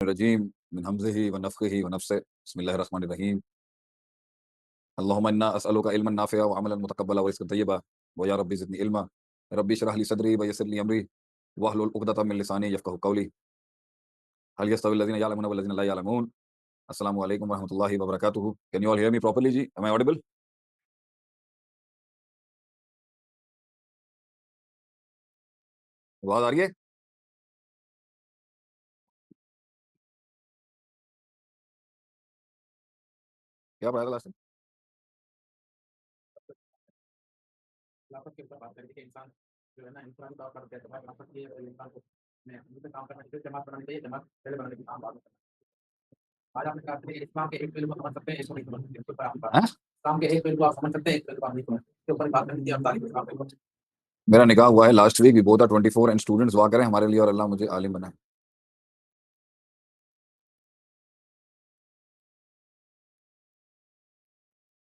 रजीम मिन हमज़िही व नफ़्ख़िही व नफ़्सिही बिस्मिल्लाहिर रहमानिर रहीम अल्लाहुम्मा इन्ना असअलुका इल्मन नाफ़िअ व अमलन मुतक़ब्बला व रिज़्क़न तय्यबा व या रब्बी ज़िदनी इल्मा रब्बी इश्रह ली सदरी व यस्सिर ली अमरी वहलुल उक़दतम मिन लिसानी यफ़क़हू क़ौली हल यस्तवी अल्लज़ीना यअलमूना वल्लज़ीना ला यअलमून अस्सलामु अलैकुम व रहमतुल्लाहि व बरकातुहू। Can you all hear me properly जी? Am I audible? आवाज़ आ रही है? क्या पढ़ाया था लास्ट टाइम? खिलाफत के ऊपर बात करेंगे कि इंसान जो है ना इंसान का फर्ज है जमात खिलाफत ये है इंसान को में मुझे काम करना चाहिए जमात बनानी चाहिए जमात पहले बनाने की काम बात करना आज आपने कहा कि इस्लाम के एक पहलू को समझ सकते हैं इसको नहीं समझ सकते इसके ऊपर आप बात हाँ? इस्लाम के एक पहलू आप समझ सकते हैं एक पहलू आप नहीं समझ सकते इसके ऊपर बात करनी थी आप तारीफ इस्लाम के ऊपर मेरा निकाह हुआ है last week. We both are 24 and students दुआ करें हमारे लिए और अल्लाह मुझे आलिम बनाए।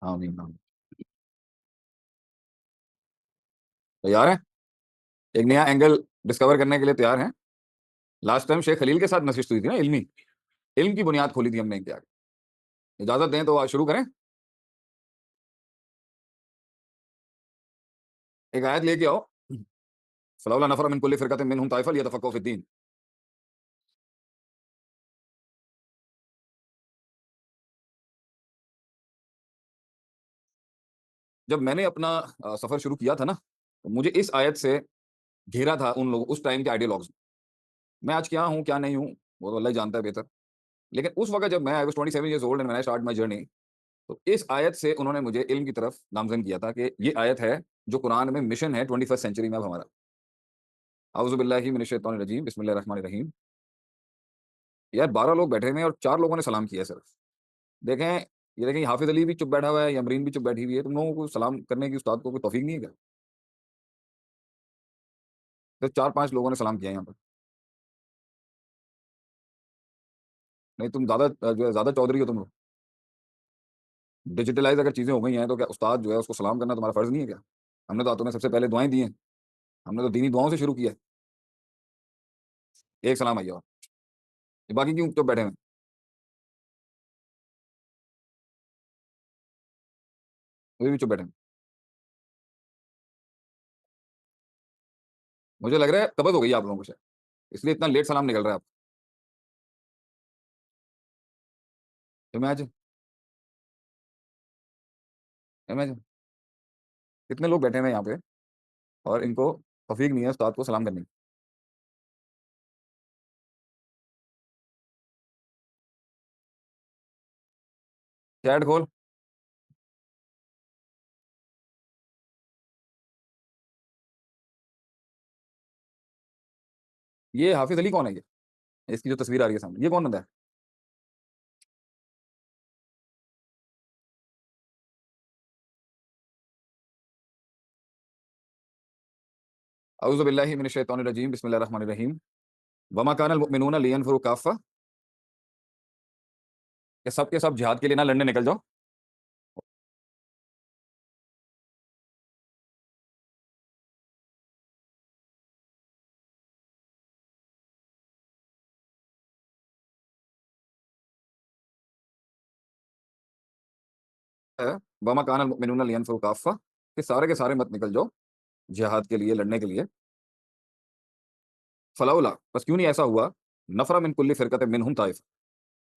आमीन आमीन। तैयार हैं? एक नया एंगल डिस्कवर करने के लिए तैयार हैं? लास्ट टाइम शेख खलील के साथ नशिश हुई थी ना, इल्मी इल्म की बुनियाद खोली थी हमने इनके आगे। इजाजत दें तो आज शुरू करें। एक आयत लेके आओ। फलौला नफर मिन कुल्ली फिरकतिन मिनहुम ताइफा लियतफक्कहू फिद्दीन। जब मैंने अपना सफर शुरू किया था ना, तो मुझे इस आयत से घेरा था उन लोग उस टाइम के आइडियोलॉग्स। मैं आज क्या हूँ क्या नहीं हूँ वो तो अल्लाह ही जानता है बेहतर। लेकिन उस वक्त जब मैं I was 27 years old and when I start my journey, तो इस आयत से उन्होंने मुझे इल्म की तरफ नामज़द किया था कि ये आयत है जो कुरान में मिशन है 21st सेंचुरी में अब हमारा। औज़ु बिल्लाहि मिनश शैतानिर रजीम बिस्मिल्लाहिर रहमानिर रहीम। यार 12 लोग बैठे हुए हैं और 4 लोगों ने सलाम किया है सिर्फ। देखें, ये देखें, हाफिज़ अली भी चुप बैठा हुआ है, यमरीन भी चुप बैठी हुई है। तुम लोगों को सलाम करने की उस्ताद को कोई तौफीक नहीं है क्या? सिर्फ 4-5 लोगों ने सलाम किया है यहाँ पर। नहीं, तुम ज़्यादा जो है ज़्यादा चौधरी हो तुम लोग। डिजिटलाइज़ अगर चीज़ें हो गई हैं तो क्या उस्ताद जो है उसको सलाम करना तुम्हारा फ़र्ज़ नहीं है क्या? हमने तो तुम्हें सबसे पहले दुआएँ दी हैं। हमने तो दीनी दुआओं से शुरू किया है। एक सलाम आइए और ये बाकी क्यों चुप बैठे हुए हैं? अभी भी चुप बैठे हैं। मुझे लग रहा है कबज़ हो गई है आप लोगों को शायद, इसलिए इतना लेट सलाम निकल रहा है आपका। इमेजिन, इमेजिन कितने लोग बैठे हुए हैं यहाँ पे और इनको तौफीक नहीं है उस्ताद को सलाम करने की। चैट खोल। ये हाफिज़ अली कौन है ये? इसकी जो तस्वीर आ रही है सामने, ये कौन बंदा है? औज़ु बिल्लाहि मिनश शैतानिर रजीम बिस्मिल्लाहिर रहमानिर रहीम। वमा कानल मुमिनूना लियनफिरू काफ़्फ़ा। कि सब के सब जिहाद के लिए ना लड़ने निकल जाओ। है, वमा कानल मुमिनूना लियनफिरू काफ़्फ़ा कि सारे के सारे मत निकल जाओ जिहाद के लिए, लड़ने के लिए। फलौला बस क्यों नहीं ऐसा हुआ? नफ़रा मिन कुल्ली फ़िरक़तिन मिनहुम ताइफ़ा।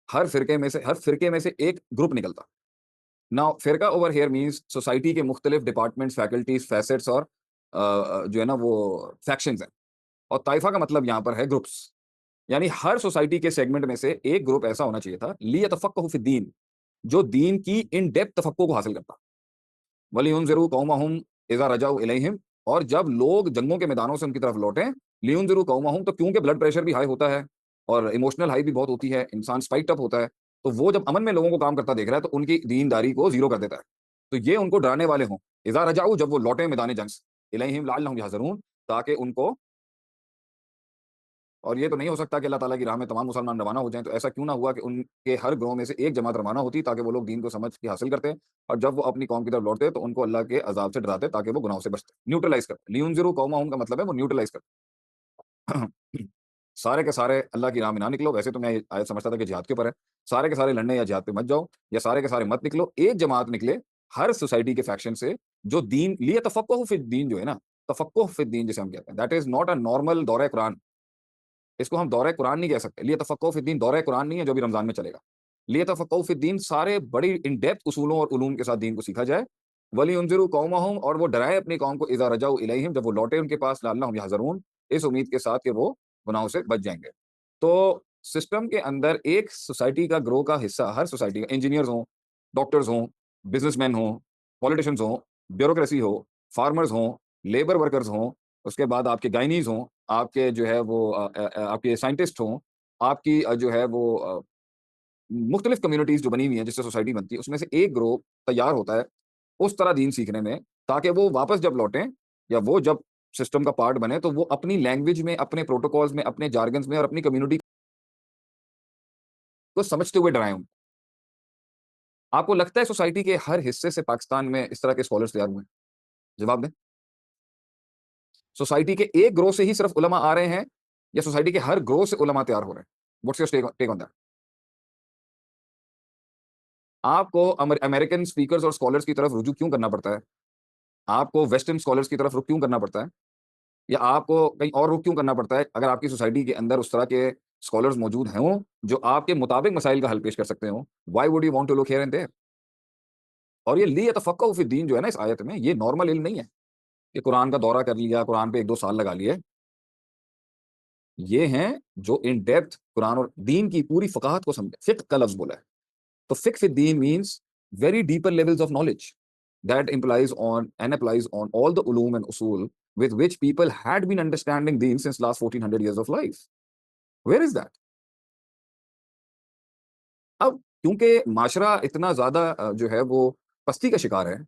हर फ़िरके में से एक ग्रुप निकलता। नाउ फ़िरका ओवर हियर मीन्स सोसाइटी के मुख्तलिफ डिपार्टमेंट्स, फैकल्टीज़, फ़ैसेट्स और जो है ना वो फैक्शंस हैं। और ताइफ़ा का मतलब यहाँ पर है ग्रुप्स। यानी हर सोसाइटी के सेगमेंट में से एक ग्रुप ऐसा होना चाहिए था लियतफ़क़्क़हू फ़िद्दीन, जो दीन की इन डेप्थ तफ़क्कुह को हासिल करता। वलियुनज़िरू कौमहुम इज़ा रजऊ इलैहिम, और जब लोग जंगों के मैदानों से उनकी तरफ लौटें, लियुनज़िरू कौमहुम, तो क्योंकि ब्लड प्रेशर भी हाई होता है और इमोशनल हाई भी बहुत होती है, इंसान स्पाइक्ड अप होता है, तो वो जब अमन में लोगों को काम करता देख रहा है, तो उनकी दीनदारी को ज़ीरो कर देता है। तो ये उनको डराने वाले हों। इज़ा रजऊ, जब वो लौटें मैदान जंग से, इलैहिम लअल्लहुम यहज़रून, ताकि उनको, और ये तो नहीं हो सकता कि अल्लाह ताला की राह में तमाम मुसलमान रवाना हो जाएँ, तो ऐसा क्यों ना हुआ कि उनके हर ग्रोह में से एक जमात रवाना होती ताकि वो लोग दीन को समझ के हासिल करते, और जब वो अपनी कौम की तरफ लौटते तो उनको अल्लाह के अज़ाब से डराते ताकि वो गुनाहों से बचते। न्यूट्रलाइज़ करते। लियुनज़िरू कौमहुम का मतलब है वो न्यूट्रलाइज़ करते। सारे के सारे अल्लाह की राह में ना निकलो, वैसे तो मैं ये आयत समझता था कि जिहाद के ऊपर है। सारे के सारे लड़ने या जिहाद पे मत जाओ या सारे के सारे मत निकलो, एक जमात निकले हर सोसाइटी के फैक्शन से जो दीन लिए तफक्कुह फिद दीन जो है ना, तफक्कुह फिद दीन जिसे हम कहते हैं, that is not a normal दौरे कुरान। इसको हम दौरे कुरान नहीं कह सकते। लिए तफक्कुह फिद दीन दौरे कुरान नहीं है जो अभी रमज़ान में चलेगा। लिए तफक्कुह फिद दीन सारे बड़ी इन डेप्थ उसूलों और उलूम के साथ दीन को सीखा जाए। वलियुनज़िरु कौमहुम और वो डराए अपनी कौम को इज़ा रजऊ इलैहिम जब वो लौटे उनके पास लअल्लहुम यहज़रून इस उम्मीद के साथ कि वो गुनाहों से बच जाएँगे। तो सिस्टम के अंदर एक सोसाइटी का ग्रो का हिस्सा हर सोसाइटी का इंजीनियर्स हों, डॉक्टर्स हों, बिज़नेसमैन हों, पॉलिटिशियंस हों, ब्यूरोक्रेसी हो, फार्मर्स हों, लेबर वर्कर्स हों, उसके बाद आपके गायनीज़ हों, आपके जो है वो आपके साइंटिस्ट हों, आपकी जो है वो मुख्तलिफ कम्युनिटीज़ जो बनी हुई हैं, जिससे सोसाइटी बनती है, उसमें से एक ग्रोह तैयार होता है, उस तरह दीन सीखने में, ताकि वो वापस जब लौटें या वो जब सिस्टम का पार्ट बने, तो वो अपनी लैंग्वेज में, अपने प्रोटोकॉल्स में, अपने जार्गन्स में और अपनी कम्युनिटी को समझते हुए डराएँ उनको। आपको लगता है सोसाइटी के हर हिस्से से पाकिस्तान में इस तरह के स्कॉलर्स तैयार हुए हैं? जवाब दें। सोसाइटी के एक ग्रोह से ही सिर्फ उलमा आ रहे हैं या सोसाइटी के हर ग्रोह से उलमा तैयार हो रहे हैं? What's your take on that? आपको अमेरिकन स्पीकर्स और स्कॉलर्स की तरफ रुजू क्यों करना पड़ता है? आपको वेस्टर्न स्कॉलर्स की तरफ रुख क्यों करना पड़ता है? या आपको कहीं और रुख क्यों करना पड़ता है, अगर आपकी सोसाइटी के अंदर उस तरह के स्कॉलर्स मौजूद हों, जो आपके मुताबिक मसाइल का हल पेश कर सकते हों? Why would you want to look here and there? और ये लियतफ़क़्क़हू फ़ी दीन जो है ना इस आयत में, ये नॉर्मल इल्म नहीं है, कि कुरान का दौरा कर लिया, कुरान पे 1-2 साल लगा लिए। ये हैं जो इन डेप्थ कुरान और दीन की पूरी फ़क़ाहत को समझे। फ़िक़्ह का लफ्ज़ बोला है। तो फ़िक़्ह फ़ी दीन means very deeper levels of knowledge that implies on and applies on all the ulum and usul with which people had been understanding deen since last 1400 years of life. Where is that? अब क्योंकि माशरा इतना ज़्यादा जो है वो पस्ती का शिकार है,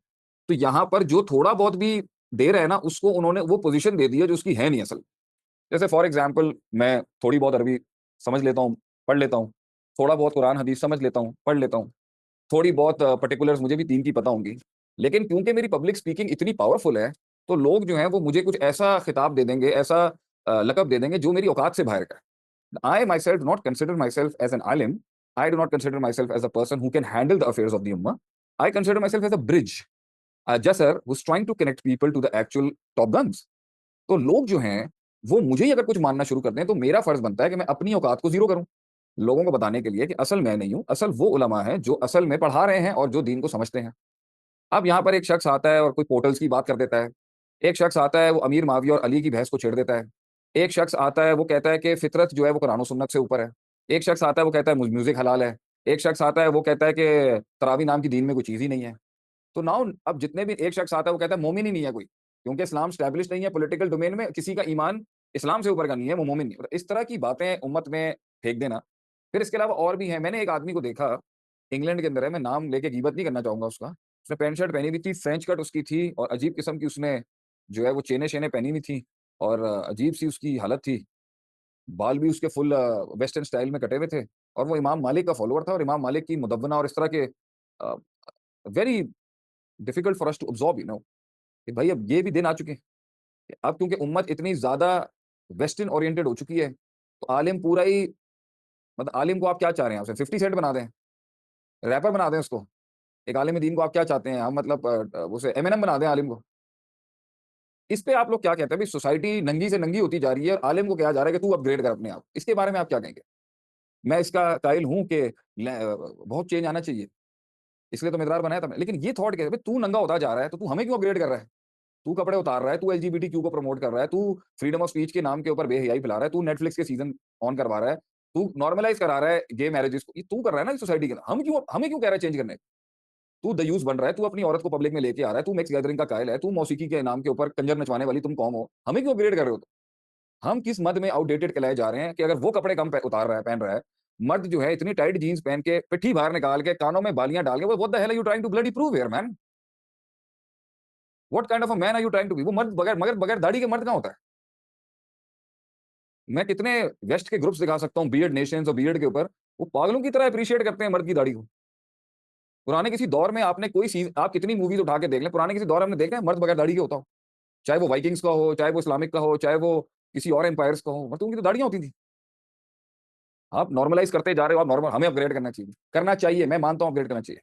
तो यहाँ पर जो थोड़ा बहुत भी दे रहा है ना, उसको उन्होंने वो पोज़ीशन दे दी है जो उसकी है नहीं असल। जैसे फॉर एग्ज़ाम्पल मैं थोड़ी बहुत अरबी समझ लेता हूँ, पढ़ लेता हूँ, थोड़ा बहुत कुरान हदीस समझ लेता हूँ, पढ़ लेता हूँ। थोड़ी बहुत पर्टिकुलर्स मुझे भी दीन की पता होंगी। लेकिन क्योंकि मेरी पब्लिक स्पीकिंग इतनी पावरफुल है, तो लोग जो हैं वो मुझे कुछ ऐसा खिताब दे देंगे, ऐसा लक़ब दे देंगे जो मेरी औकात से बाहर का है। I myself do not consider myself as an alim. I do not consider myself as a person who can handle the affairs of the ummah. I consider myself as a bridge, a jasser who's trying to connect people to the actual top guns. तो लोग जो हैं, वो मुझे ही अगर कुछ मानना शुरू कर दें, तो मेरा फ़र्ज़ बनता है कि मैं अपनी औकात को ज़ीरो करूँ। लोगों को बताने के लिए कि असल मैं नहीं हूँ, असल वो उलमा हैं जो असल में पढ़ा रहे हैं और जो दीन को समझते हैं। अब यहाँ पर एक शख्स आता है और कोई पोर्टल्स की बात कर देता है। एक शख्स आता है वो अमीर माविया और अली की बहस को छेड़ देता है। एक शख्स आता है वो कहता है कि फ़ितरत जो है वो कुरान और सुन्नत से ऊपर है। एक शख्स आता है वो कहता है म्यूज़िक हलाल है। एक शख्स आता है वो कहता है कि तरावी नाम की दीन में कोई चीज़ ही नहीं है। तो नाउ अब जितने भी एक शख्स आता है वो कहता है मोमिन ही नहीं है कोई, क्योंकि इस्लाम एस्टेब्लिश नहीं है पॉलिटिकल डोमेन में, किसी का ईमान इस्लाम से ऊपर का नहीं है, वो मोमिन नहीं है। इस तरह की बातें उम्मत में फेंक देना। फिर इसके अलावा और भी हैं, मैंने एक आदमी को देखा, इंग्लैंड के अंदर है, मैं नाम लेके ग़ीबत नहीं करना चाहूँगा उसका। उसने पैंट शर्ट पहनी हुई थी, फ्रेंच कट उसकी थी और अजीब किस्म की उसने जो है वो चेनें-शेनें पहनी हुई थी और अजीब-सी उसकी हालत थी। बाल भी उसके फुल वेस्टर्न स्टाइल में कटे हुए थे और वो इमाम मालिक का फॉलोवर था और इमाम मालिक की मुदव्वना और इस तरह के very difficult for us to absorb कि भाई अब ये भी दिन आ चुके हैं। कि अब क्योंकि उम्मत इतनी ज़्यादा वेस्टर्न ओरिएंटेड हो चुकी है, तो आलिम पूरा ही मतलब आलिम को आप क्या चाह रहे हैं? उसे 50 सेंट बना दें, रैपर बना दें उसको? एक आलिम दीन को आप क्या चाहते हैं? हम मतलब उसे एमिनेम बना दें आलिम को? इस पे आप लोग क्या कहते हैं? भई सोसाइटी नंगी से नंगी होती जा रही है और आलिम को कहा जा रहा है कि तू अपग्रेड कर अपने आप। इसके बारे में आप क्या कहेंगे? मैं इसका कायल हूँ कि बहुत चेंज आना चाहिए, इसलिए तो मिदरार बनाया था मैंने। लेकिन ये थॉट क्या है? भई तू नंगा होता जा रहा है, तो तू हमें क्यों अपग्रेड कर रहा है? तू कपड़े उतार रहा है, तू एलजीबीटीक्यू को प्रमोट कर रहा है, तू फ्रीडम ऑफ स्पीच के नाम के ऊपर बेहयाई फैला रहा है, तू नेटफ्लिक्स के सीज़न ऑन करवा रहा है, तू नॉर्मलाइज़ करा रहा है गे मैरेजेस को। ये तू कर रहा है ना इस सोसाइटी के अंदर। हमें क्यों कह रहा है चेंज करने? तू दयूस बन रहा है, तू अपनी औरत को पब्लिक में लेके आ रहा है, तू मिक्स गैदरिंग का कायल है, तू मौसीकी के नाम के ऊपर कंजर नचवाने वाली तुम कौम हो। हमें क्यों अपग्रेड कर रहे हो तुम? हम किस मद में आउटडेटेड कहलाए जा रहे हैं कि अगर वो कपड़े कम उतार रहा है, पहन रहा है, मर्द जो है इतनी टाइट जीन्स पहन के, पिट्ठी बाहर निकाल के, कानों में बालियाँ डाल के, what the hell are you trying to bloody prove here man? What kind of a man are you trying to be? वो मर्द बगैर दाढ़ी के मर्द कहाँ होता है? मैं कितने वेस्ट के ग्रुप्स दिखा सकता हूँ बियर्ड नेशंस और बियर्ड के ऊपर, वो पागलों की तरह एप्रिशिएट करते हैं मर्द की दाढ़ी को। पुराने किसी दौर में आपने कोई चीज़ आप कितनी मूवीज़ उठा के देख लें, पुराने किसी दौर में हमने देखा है मर्द बगैर दाढ़ी के होता हो? चाहे वो वाइकिंग्स का हो, चाहे वो इस्लामिक का हो, चाहे वो किसी और एम्पायर्स का हो, मतलब उनकी तो दाढ़ियाँ होती थी। आप नॉर्मलाइज करते जा रहे हो, आप नॉर्मल, हमें अपग्रेड करना चाहिए, मैं मानता हूँ अपग्रेड करना चाहिए।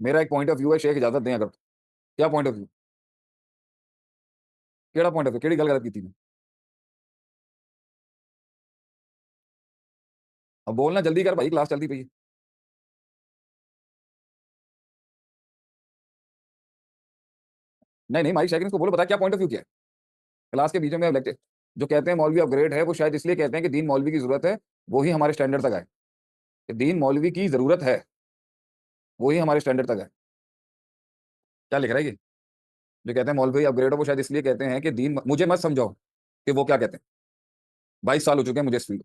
मेरा एक पॉइंट ऑफ व्यू है, शेख इजाजत दें अगर, क्या पॉइंट ऑफ व्यू, केड़ा पॉइंट ऑफ व्यू, केड़ी गल गलत की थी मैं? अब बोलना जल्दी कर भाई, क्लास चलती पई है। नहीं नहीं माइक शेखिन को बोलो, बता क्या पॉइंट ऑफ व्यू क्या है क्लास के बीच में लेक्चर। जो कहते हैं मौलवी अपग्रेड है, वो शायद इसलिए कहते हैं कि दीन मौलवी की जरूरत है, वो ही हमारे स्टैंडर्ड तक आए, कि दीन मौलवी की जरूरत है, वो ही हमारे स्टैंडर्ड तक आए। क्या लिख रहा है ये? जो कहते हैं मौलवी अपग्रेड हो, वो शायद इसलिए कहते हैं कि दीन, मुझे मत समझाओ कि वो क्या कहते हैं। 22 साल हो चुके हैं मुझे इस फील्ड,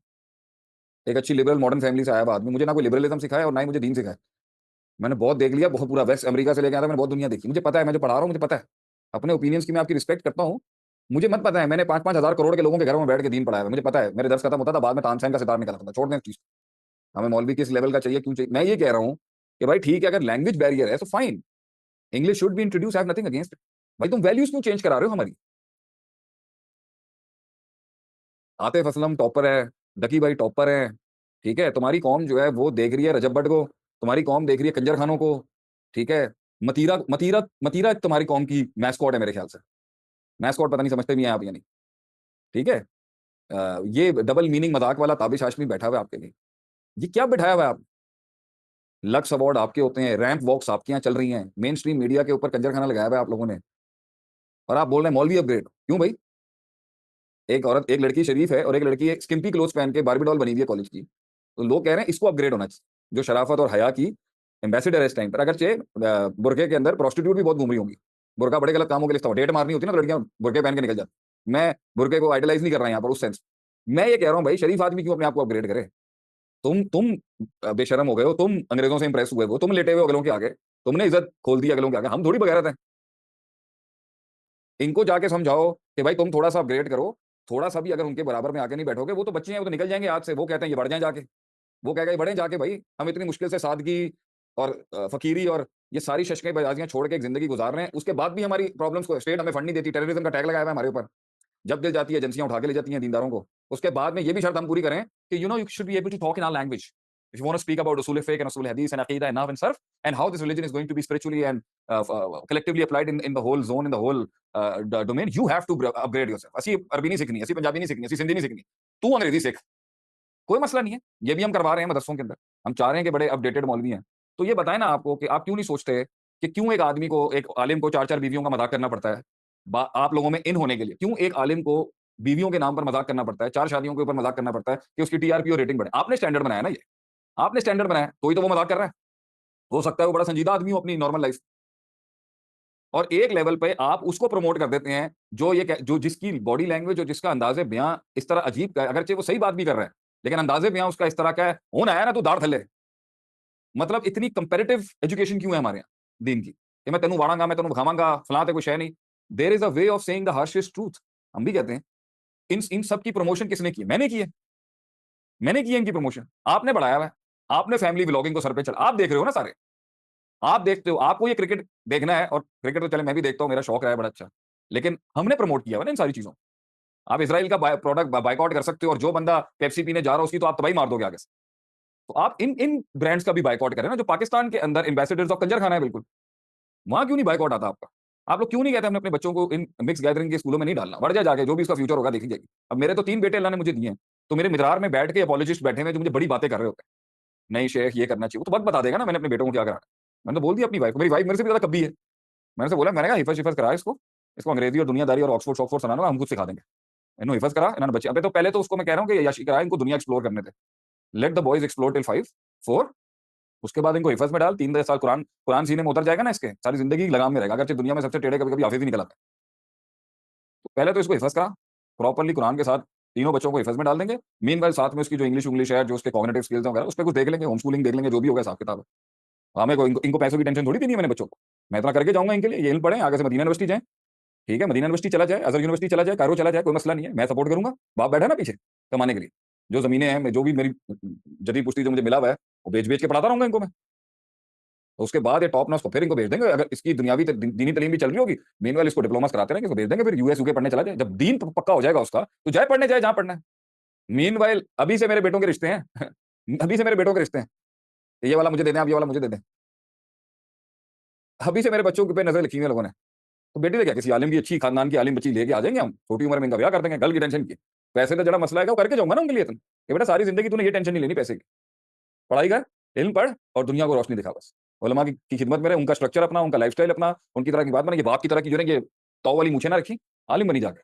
एक अच्छी लिबरल मॉडर्न फैमिली से आया हुआ आदमी, मुझे ना कोई लिबरलिज्म सिखाया और ना ही मुझे दीन सिखाया। मैंने बहुत देख लिया, बहुत पूरा वेस्ट अमेरिका से लेकर आया था, मैंने बहुत दुनिया देखी, मुझे पता है, मैं जो पढ़ा रहा हूँ मुझे पता है। अपने ओपिनियंस की मैं आपकी रिस्पेक्ट करता हूँ। मुझे मत पता है, मैंने 5-5 हज़ार करोड़ के लोगों के घरों में बैठ के दीन पढ़ाया है, मुझे पता है। मेरे दर्स खत्म होता था, बाद में तानसेन का सितार निकला था, छोड़ दें इस चीज को। हमें मौलवी किस लेवल का चाहिए, क्यों चाहिए, मैं ये कह रहा हूँ कि भाई ठीक है, अगर लैंग्वेज बैरियर है तो fine, English should be introduce, have nothing against it. भाई तुम वैल्यूज क्यों चेंज करा रहे हो हमारी? आतिफ असलम टॉपर है, डकी भाई टॉपर है, ठीक है, तुम्हारी कौम जो है वो देख रही है रजब भट्ट को, तुम्हारी कौम देख रही है कंजर खानों को, ठीक है। मतीरा मतीरा मतीरा तुम्हारी कौम की मैस्कॉट है मेरे ख्याल से, मैस्कॉट पता नहीं समझते भी हैं आप या नहीं, ठीक है। ये डबल मीनिंग मजाक वाला ताबिश हाशमी बैठा हुआ है आपके लिए, ये क्या बिठाया हुआ है आप? लक्स अवार्ड आपके होते हैं, रैंप वॉक्स आपके यहाँ चल रही हैं, मेन स्ट्रीम मीडिया के ऊपर कंजर खाना लगाया हुआ है आप लोगों ने, और आप बोल रहे हैं मौलवी अपग्रेड क्यों भाई? एक औरत, एक लड़की शरीफ है और एक लड़की एक स्किम्पी क्लोथ पहन के बारबी डॉल बनी हुई है कॉलेज की, तो लोग कह रहे हैं इसको अपग्रेड होना चाहिए, जो शराफत और हया की एम्बेसडर है इस टाइम पर। अगरचे बुरके के अंदर प्रोस्टिट्यूट भी बहुत घूम रही होंगी, बुरका बड़े गलत कामों के लिए इस्तेमाल, डेट मारनी होती है ना, तो लड़कियां बुरके पहन के निकल जाती। मैं बुरके को आइडलाइज नहीं कर रहा यहाँ पर उस सेंस, मैं ये कह रहा हूँ भाई शरीफ आदमी क्यों अपने आप को अपग्रेड करे? तुम बेशरम हो गए हो, तुम अंग्रेजों से इंप्रेस हुए हो, तुम लेटे हुए हो अगलों के आगे, तुमने इज्जत खोल दी अगलों के आगे, हम थोड़ी बगैरत हैं। इनको जाके समझाओ कि भाई तुम थोड़ा सा अपग्रेड करो, थोड़ा सा भी अगर उनके बराबर में आके नहीं बैठोगे, वो तो बच्चे हैं, वो तो निकल जाएंगे आज से, वो कहते हैं ये बढ़ जाए जाके, वो कहेगा ये बढ़े जाके भाई, हम इतनी मुश्किल से सादगी और फकीरी और ये सारी शशकें बजाजियां छोड़ के एक जिंदगी गुजार रहे हैं, उसके बाद भी हमारी प्रॉब्लम्स को स्टेट हमें फंड नहीं देती, टेररिज्म का टैग लगाया हुआ है हमारे ऊपर, जब दिल जाती है एजेंसियां उठा के ले जाती हैं दीनदारों को। उसके बाद में ये भी शर्त हम पूरी करें कि you should be able to talk in our language, if you want to speak about उसूल फिक़्ह एंड उसूल हदीस एंड अकीदा एंड नहव एंड सर्फ and how this religion is going to be spiritually and collectively applied in the whole zone, in the whole domain, you have to upgrade yourself। ਅਸੀਂ ਅਰਬੀ ਨਹੀਂ ਸਿੱਖਣੀ, ਅਸੀਂ ਪੰਜਾਬੀ ਨਹੀਂ ਸਿੱਖਣੀ, ਅਸੀਂ सिंधी नहीं सीखनी, तू अंग्रेजी सीख, कोई मसला नहीं है, ये भी हम करवा रहे हैं मदरसों के अंदर, हम चाह रहे हैं कि बड़े अपडेटेड मौलवी हैं। तो ये बताएं ना आपको कि आप क्यों नहीं सोचते कि क्यों एक आदमी को, एक आलिम को 4-4 बीवियों का मजाक करना पड़ता है, आप लोगों में इन होने के लिए, क्यों एक आलिम को बीवियों के नाम पर मजाक करना पड़ता है, 4 शादियों के ऊपर मजाक करना पड़ता है कि उसकी टीआरपी और रेटिंग बढ़े? आपने स्टैंडर्ड बनाया ना ये, आपने स्टैंडर्ड बनाया, तो ही तो वो मजाक कर रहा है। हो सकता है वो बड़ा संजीदा आदमी हो अपनी नॉर्मल लाइफ, और एक लेवल पे आप उसको प्रमोट कर देते हैं जो जो जिसकी बॉडी लैंग्वेज और जिसका अंदाजे बयां इस तरह अजीब का है, अगरचे वो सही बात भी कर रहा है, लेकिन अंदाजे बयां उसका इस तरह का है, होना है ना तू दाढ़ थल्ले। मतलब इतनी कंपैरेटिव एजुकेशन क्यों है हमारे यहाँ दीन की, कि मैं तेनू वाड़ांगा, मैं तेनू भखावांगा, फलां ते कोई शय नहीं। There is a way of saying the harshest truth, हम भी कहते हैं। इन इन सब की प्रमोशन किसने की है? मैंने की है, मैंने की है इनकी प्रमोशन, आपने बढ़ाया हुआ है, आपने फैमिली व्लॉगिंग को सर पे चढ़ा, आप देख रहे हो ना सारे, आप देखते हो, आपको ये क्रिकेट देखना है, और क्रिकेट तो चले मैं भी देखता हूँ, मेरा शौक रहा है बड़ा अच्छा, लेकिन हमने प्रमोट किया हुआ ना इन सारी चीजों। आप इसराइल का प्रोडक्ट बाइकआउट कर सकते हो, और जो बंदा पेप्सी पीने जा रहा है उसकी तो आप तबाही मार दोगे आगे से। तो आप इन इन ब्रांड्स का भी बाइकआउट करें ना, जो पाकिस्तान के अंदर एम्बेसडर्स ऑफ कंजर खाना है बिल्कुल, वहां क्यों नहीं बाइकआउट आता आपका? आप लोग क्यों नहीं कहते हमने अपने बच्चों को इन मिक्स गैदरिंग के स्कूलों में नहीं डालना, बढ़ जाए जाके, जो भी इसका फ्यूचर होगा देखी जाएगी। अब मेरे तो 3 बेटे अल्लाह ने मुझे दिए हैं, तो मेरे मिदरार में बैठ के अपॉलॉजिस्ट बैठे हुए जो मुझे बड़ी बातें कर रहे होते हैं, नहीं शेख ये करना चाहिए, वो तो वक्त बता देगा ना मैंने अपने बेटों को क्या कराना। मैंने तो बोल दिया अपनी वाइफ को, मेरी वाइफ मेरे से भी ज्यादा कब्बी है, मैंने से बोला, मैंने कहा हिफज शिफज करा इसको, इसको अंग्रेजी और दुनियादारी और ऑक्सफोर्ड शॉक्सफोर्ड सुनाना हम खुद सिखा देंगे, इन्होंने हिफज करा, इन्होंने बच्चे, अबे तो पहले तो उसको मैं कह रहा हूँ कि याशी करा, इनको दुनिया एक्सप्लोर करने दे, let the boys explore till 5-4, उसके बाद इनको हिफज में डाल, 3-10 साल कुरान कुरान सीने में उतर जाएगा ना, इसके सारी जिंदगी की लगाम में रहेगा, अगर दुनिया में सबसे टेढ़े कभी कभी हाफिज ही निकल आते हैं। तो पहले तो इसको हिफज करा प्रॉपरली कुरान के साथ, तीनों बच्चों को हिफज में डाल देंगे, मीनवाइल साथ में उसकी जो इंग्लिश इंग्लिश है, जो उसके कॉग्निटिव स्किल्स हैं वगैरह, उस पर कुछ देख लेंगे, होम स्कूलिंग देख लेंगे, जो भी होगा हिसाब किताब है। हमें इनको पैसों की टेंशन थोड़ी देनी है मैंने बच्चों को, मैं इतना करके जाऊंगा इनके लिए, ये इल्म पढ़ें, आगे से मदीना यूनिवर्सिटी जाए, ठीक है, मदीना यूनिवर्सिटी चला जाए, अजहर यूनिवर्सिटी चला जाए, कायरो चला जाए, कोई मसला नहीं है, मैं सपोर्ट करूंगा, बाप बैठा है ना पीछे कमाने के लिए, जो जमीनें हैं, जो भी मेरी जदी पुश्ती जो मुझे मिला हुआ है, वो बेच बेच के पढ़ाता रहूंगा इनको मैं। तो उसके बाद ये टॉप नॉच को फिर इनको भेज देंगे, अगर इसकी दुनियावी दीनी तालीम भी चल रही होगी, मेनवाइल इसको डिप्लोमा कराते रहेंगे, इसको भेज देंगे, फिर यूएस यूके पढ़ने चला जाए, जब दीन पक्का हो जाएगा उसका, तो जाए पढ़ने, जाए जहां पढ़ना है। मीनवाइल अभी से मेरे बेटों के रिश्ते हैं अभी से मेरे बेटों के रिश्ते हैं, ये वाला मुझे दे दें, आप ये वाला मुझे दे दें। अभी से मेरे बच्चों के पे नजर लिखी हुई है लोगों ने। तो बेटी ने क्या, किसी आलिम की, अच्छी खानदान की आलिम बच्ची लेके आ जाएंगे हम, छोटी उम्र में इनका ब्याह कर देंगे, गल की टेंशन की। पैसे का जड़ा मसला है वो करके जाऊंगा ना उनके लिए। तुम ये बेटा सारी जिंदगी तूने ये टेंशन नहीं लेनी पैसे की, पढ़ाई कर, इल्म पढ़ और दुनिया को रोशनी दिखा बस। उलमा की खिदमत में रहे, उनका स्ट्रक्चर अपना, उनका लाइफस्टाइल अपना, उनकी तरह की बात बना, ये बाप की तरह की जो है ये तौ वाली मूछे ना रखी, आलिम बनी जाकर,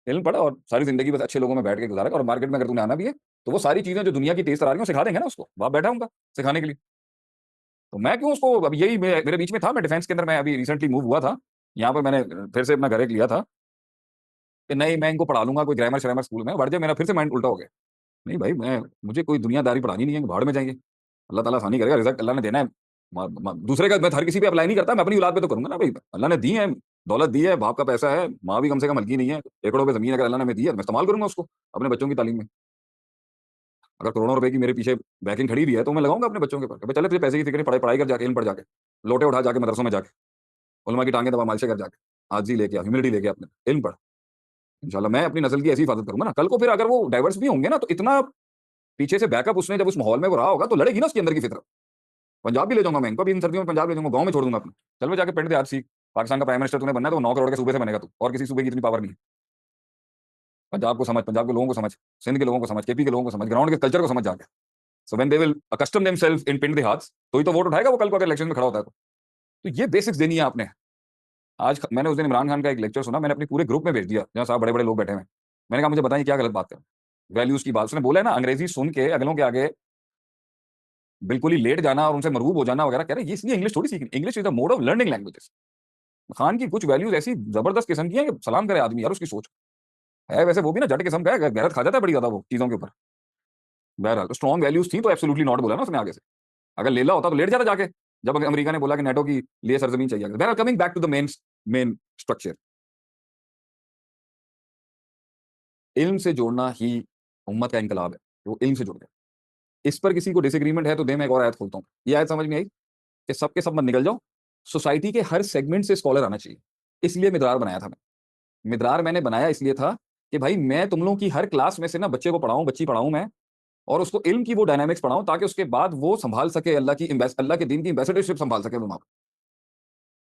इल्म पढ़ और सारी जिंदगी बस अच्छे लोगों में बैठ के गुजारा। और मार्केट में अगर तूने आना भी है तो वो सारी चीजें जो दुनिया की तेज तरारियों सिखा देंगे ना उसको, बाप बैठा है उनका सिखाने के लिए। तो मैं क्यों उसको, अब यही मेरे बीच में था, मैं डिफेंस के अंदर, मैं अभी रिसेंटली मूव हुआ था यहाँ पर, मैंने फिर से अपना घर एक लिया था कि नहीं मैं इनको पढ़ा लूंगा कोई ग्रामर श्रामर स्कूल में, बढ़ जाए, मेरा फिर से माइंड उल्टा हो गया। नहीं भाई, मैं, मुझे कोई दुनियादारी पढ़ानी नहीं है कि भाड़ में जाएंगे। अल्लाह ताला आसानी करेगा, रिजल्ट अल्लाह ने देना है। दूसरे का मैं हर किसी पे अप्लाई नहीं करता, मैं अपनी औलाद पे तो करूंगा ना भाई। अल्लाह ने दी है, दौलत दी है, बाप का पैसा है, माँ भी कम से कम हल्की नहीं है, एकड़ों पे जमीन अगर अल्लाह ने हमें दी है, मैं इस्तेमाल करूंगा उसको अपने बच्चों की तालीम में। अगर करोड़ों रुपए की मेरे पीछे बैकिंग खड़ी भी है तो मैं लगाऊंगा अपने बच्चों के ऊपर। चले तुझे पैसे की फिक्र नहीं, पढ़ाई पढ़ाई कर जाके, इल्म पढ़ जाके, लोटे उठा जाके मदरसों में जाके, उलमा की टांगे दबा मालशे कर जाके, आजी लेके आ, ह्यूमिलिटी लेके अपने, इल्म पढ़। इंशाल्लाह मैं अपनी नस्ल की ऐसी हिफाजत करूंगा ना, कल को फिर अगर वो डाइवर्स भी होंगे ना तो इतना पीछे से बैकअप उसने जब उस माहौल में वो रहा होगा तो लड़ेगी ना उसके अंदर की फितरत। पंजाब भी ले जाऊंगा मैं इनको, अभी इन सर्दियों में पंजाब ले जाऊंगा, गांव में छोड़ दूंगा अपने। चल मैं जाके पिंड दे आज सीख, पाकिस्तान का प्राइम मिनिस्टर तूने बनना है तो 9 करोड़ के सूबे से बनेगा तू, और किसी सूबे की इतनी पावर नहीं है। पंजाब को समझ, पंजाब के लोगों को समझ, सिंध के लोगों को समझ, केपी के लोगों को समझ, ग्राउंड के कल्चर को समझ जाके। So when they will accustom themselves in पिंड देहात, तो ही तो वोट उठाएगा वो कल को अगर इलेक्शन में खड़ा होता है तो ये बेसिक्स देनी है आपने। आज मैंने उस दिन इमरान खान का एक लेक्चर सुना, मैंने अपने पूरे ग्रुप में भेज दिया जहाँ साहब बड़े बड़े लोग बैठे हैं। मैंने कहा मुझे बताइए क्या गलत बात है, वैल्यूज की बात उसने बोला है ना, अंग्रेजी सुन के अगलों के आगे बिल्कुल ही लेट जाना और उनसे मरगूब हो जाना वगैरह, कह रहे ये इसलिए इंग्लिश थोड़ी सीखनी, English is the mode of learning languages. Khan की कुछ वैल्यूज ऐसी जबरदस्त किस्म की है कि सलाम करे आदमी यार उसकी सोच है। वैसे वो भी ना जट किस्म का है, गैरत खा जाता है बड़ी ज्यादा वो चीजों के ऊपर। बहरहाल तो स्ट्रॉन्ग वैल्यूज थी तो एब्सोल्युटली नॉट बोला ना उसने आगे से। अगर लेला होता तो लेट जाता जाके, जब अमेरिका ने बोला कि नेटो की लिए सरजमीन चाहिए। बहरहाल coming back to the main structure, इल्म से जोड़ना ही उम्मत का इनकलाब है, वो इल्म से जुड़ गया। इस पर किसी को डिसएग्रीमेंट है तो दे, मैं एक और आयत खोलता हूँ। ये आयत समझ में आई कि सबके सब मत निकल जाओ, सोसाइटी के हर सेगमेंट से स्कॉलर आना चाहिए। इसलिए मिदरार बनाया था मैं। मिदरार मैंने बनाया इसलिए था कि भाई मैं तुम लोगों की हर क्लास में से ना बच्चे को पढ़ाऊं, बच्ची पढ़ाऊं मैं, और उसको इल्म की वो डायनामिक्स पढ़ाऊं ताकि उसके बाद वो संभाल सके अल्लाह के दिन की एम्बेसडरशिप संभाल सके वो माँ।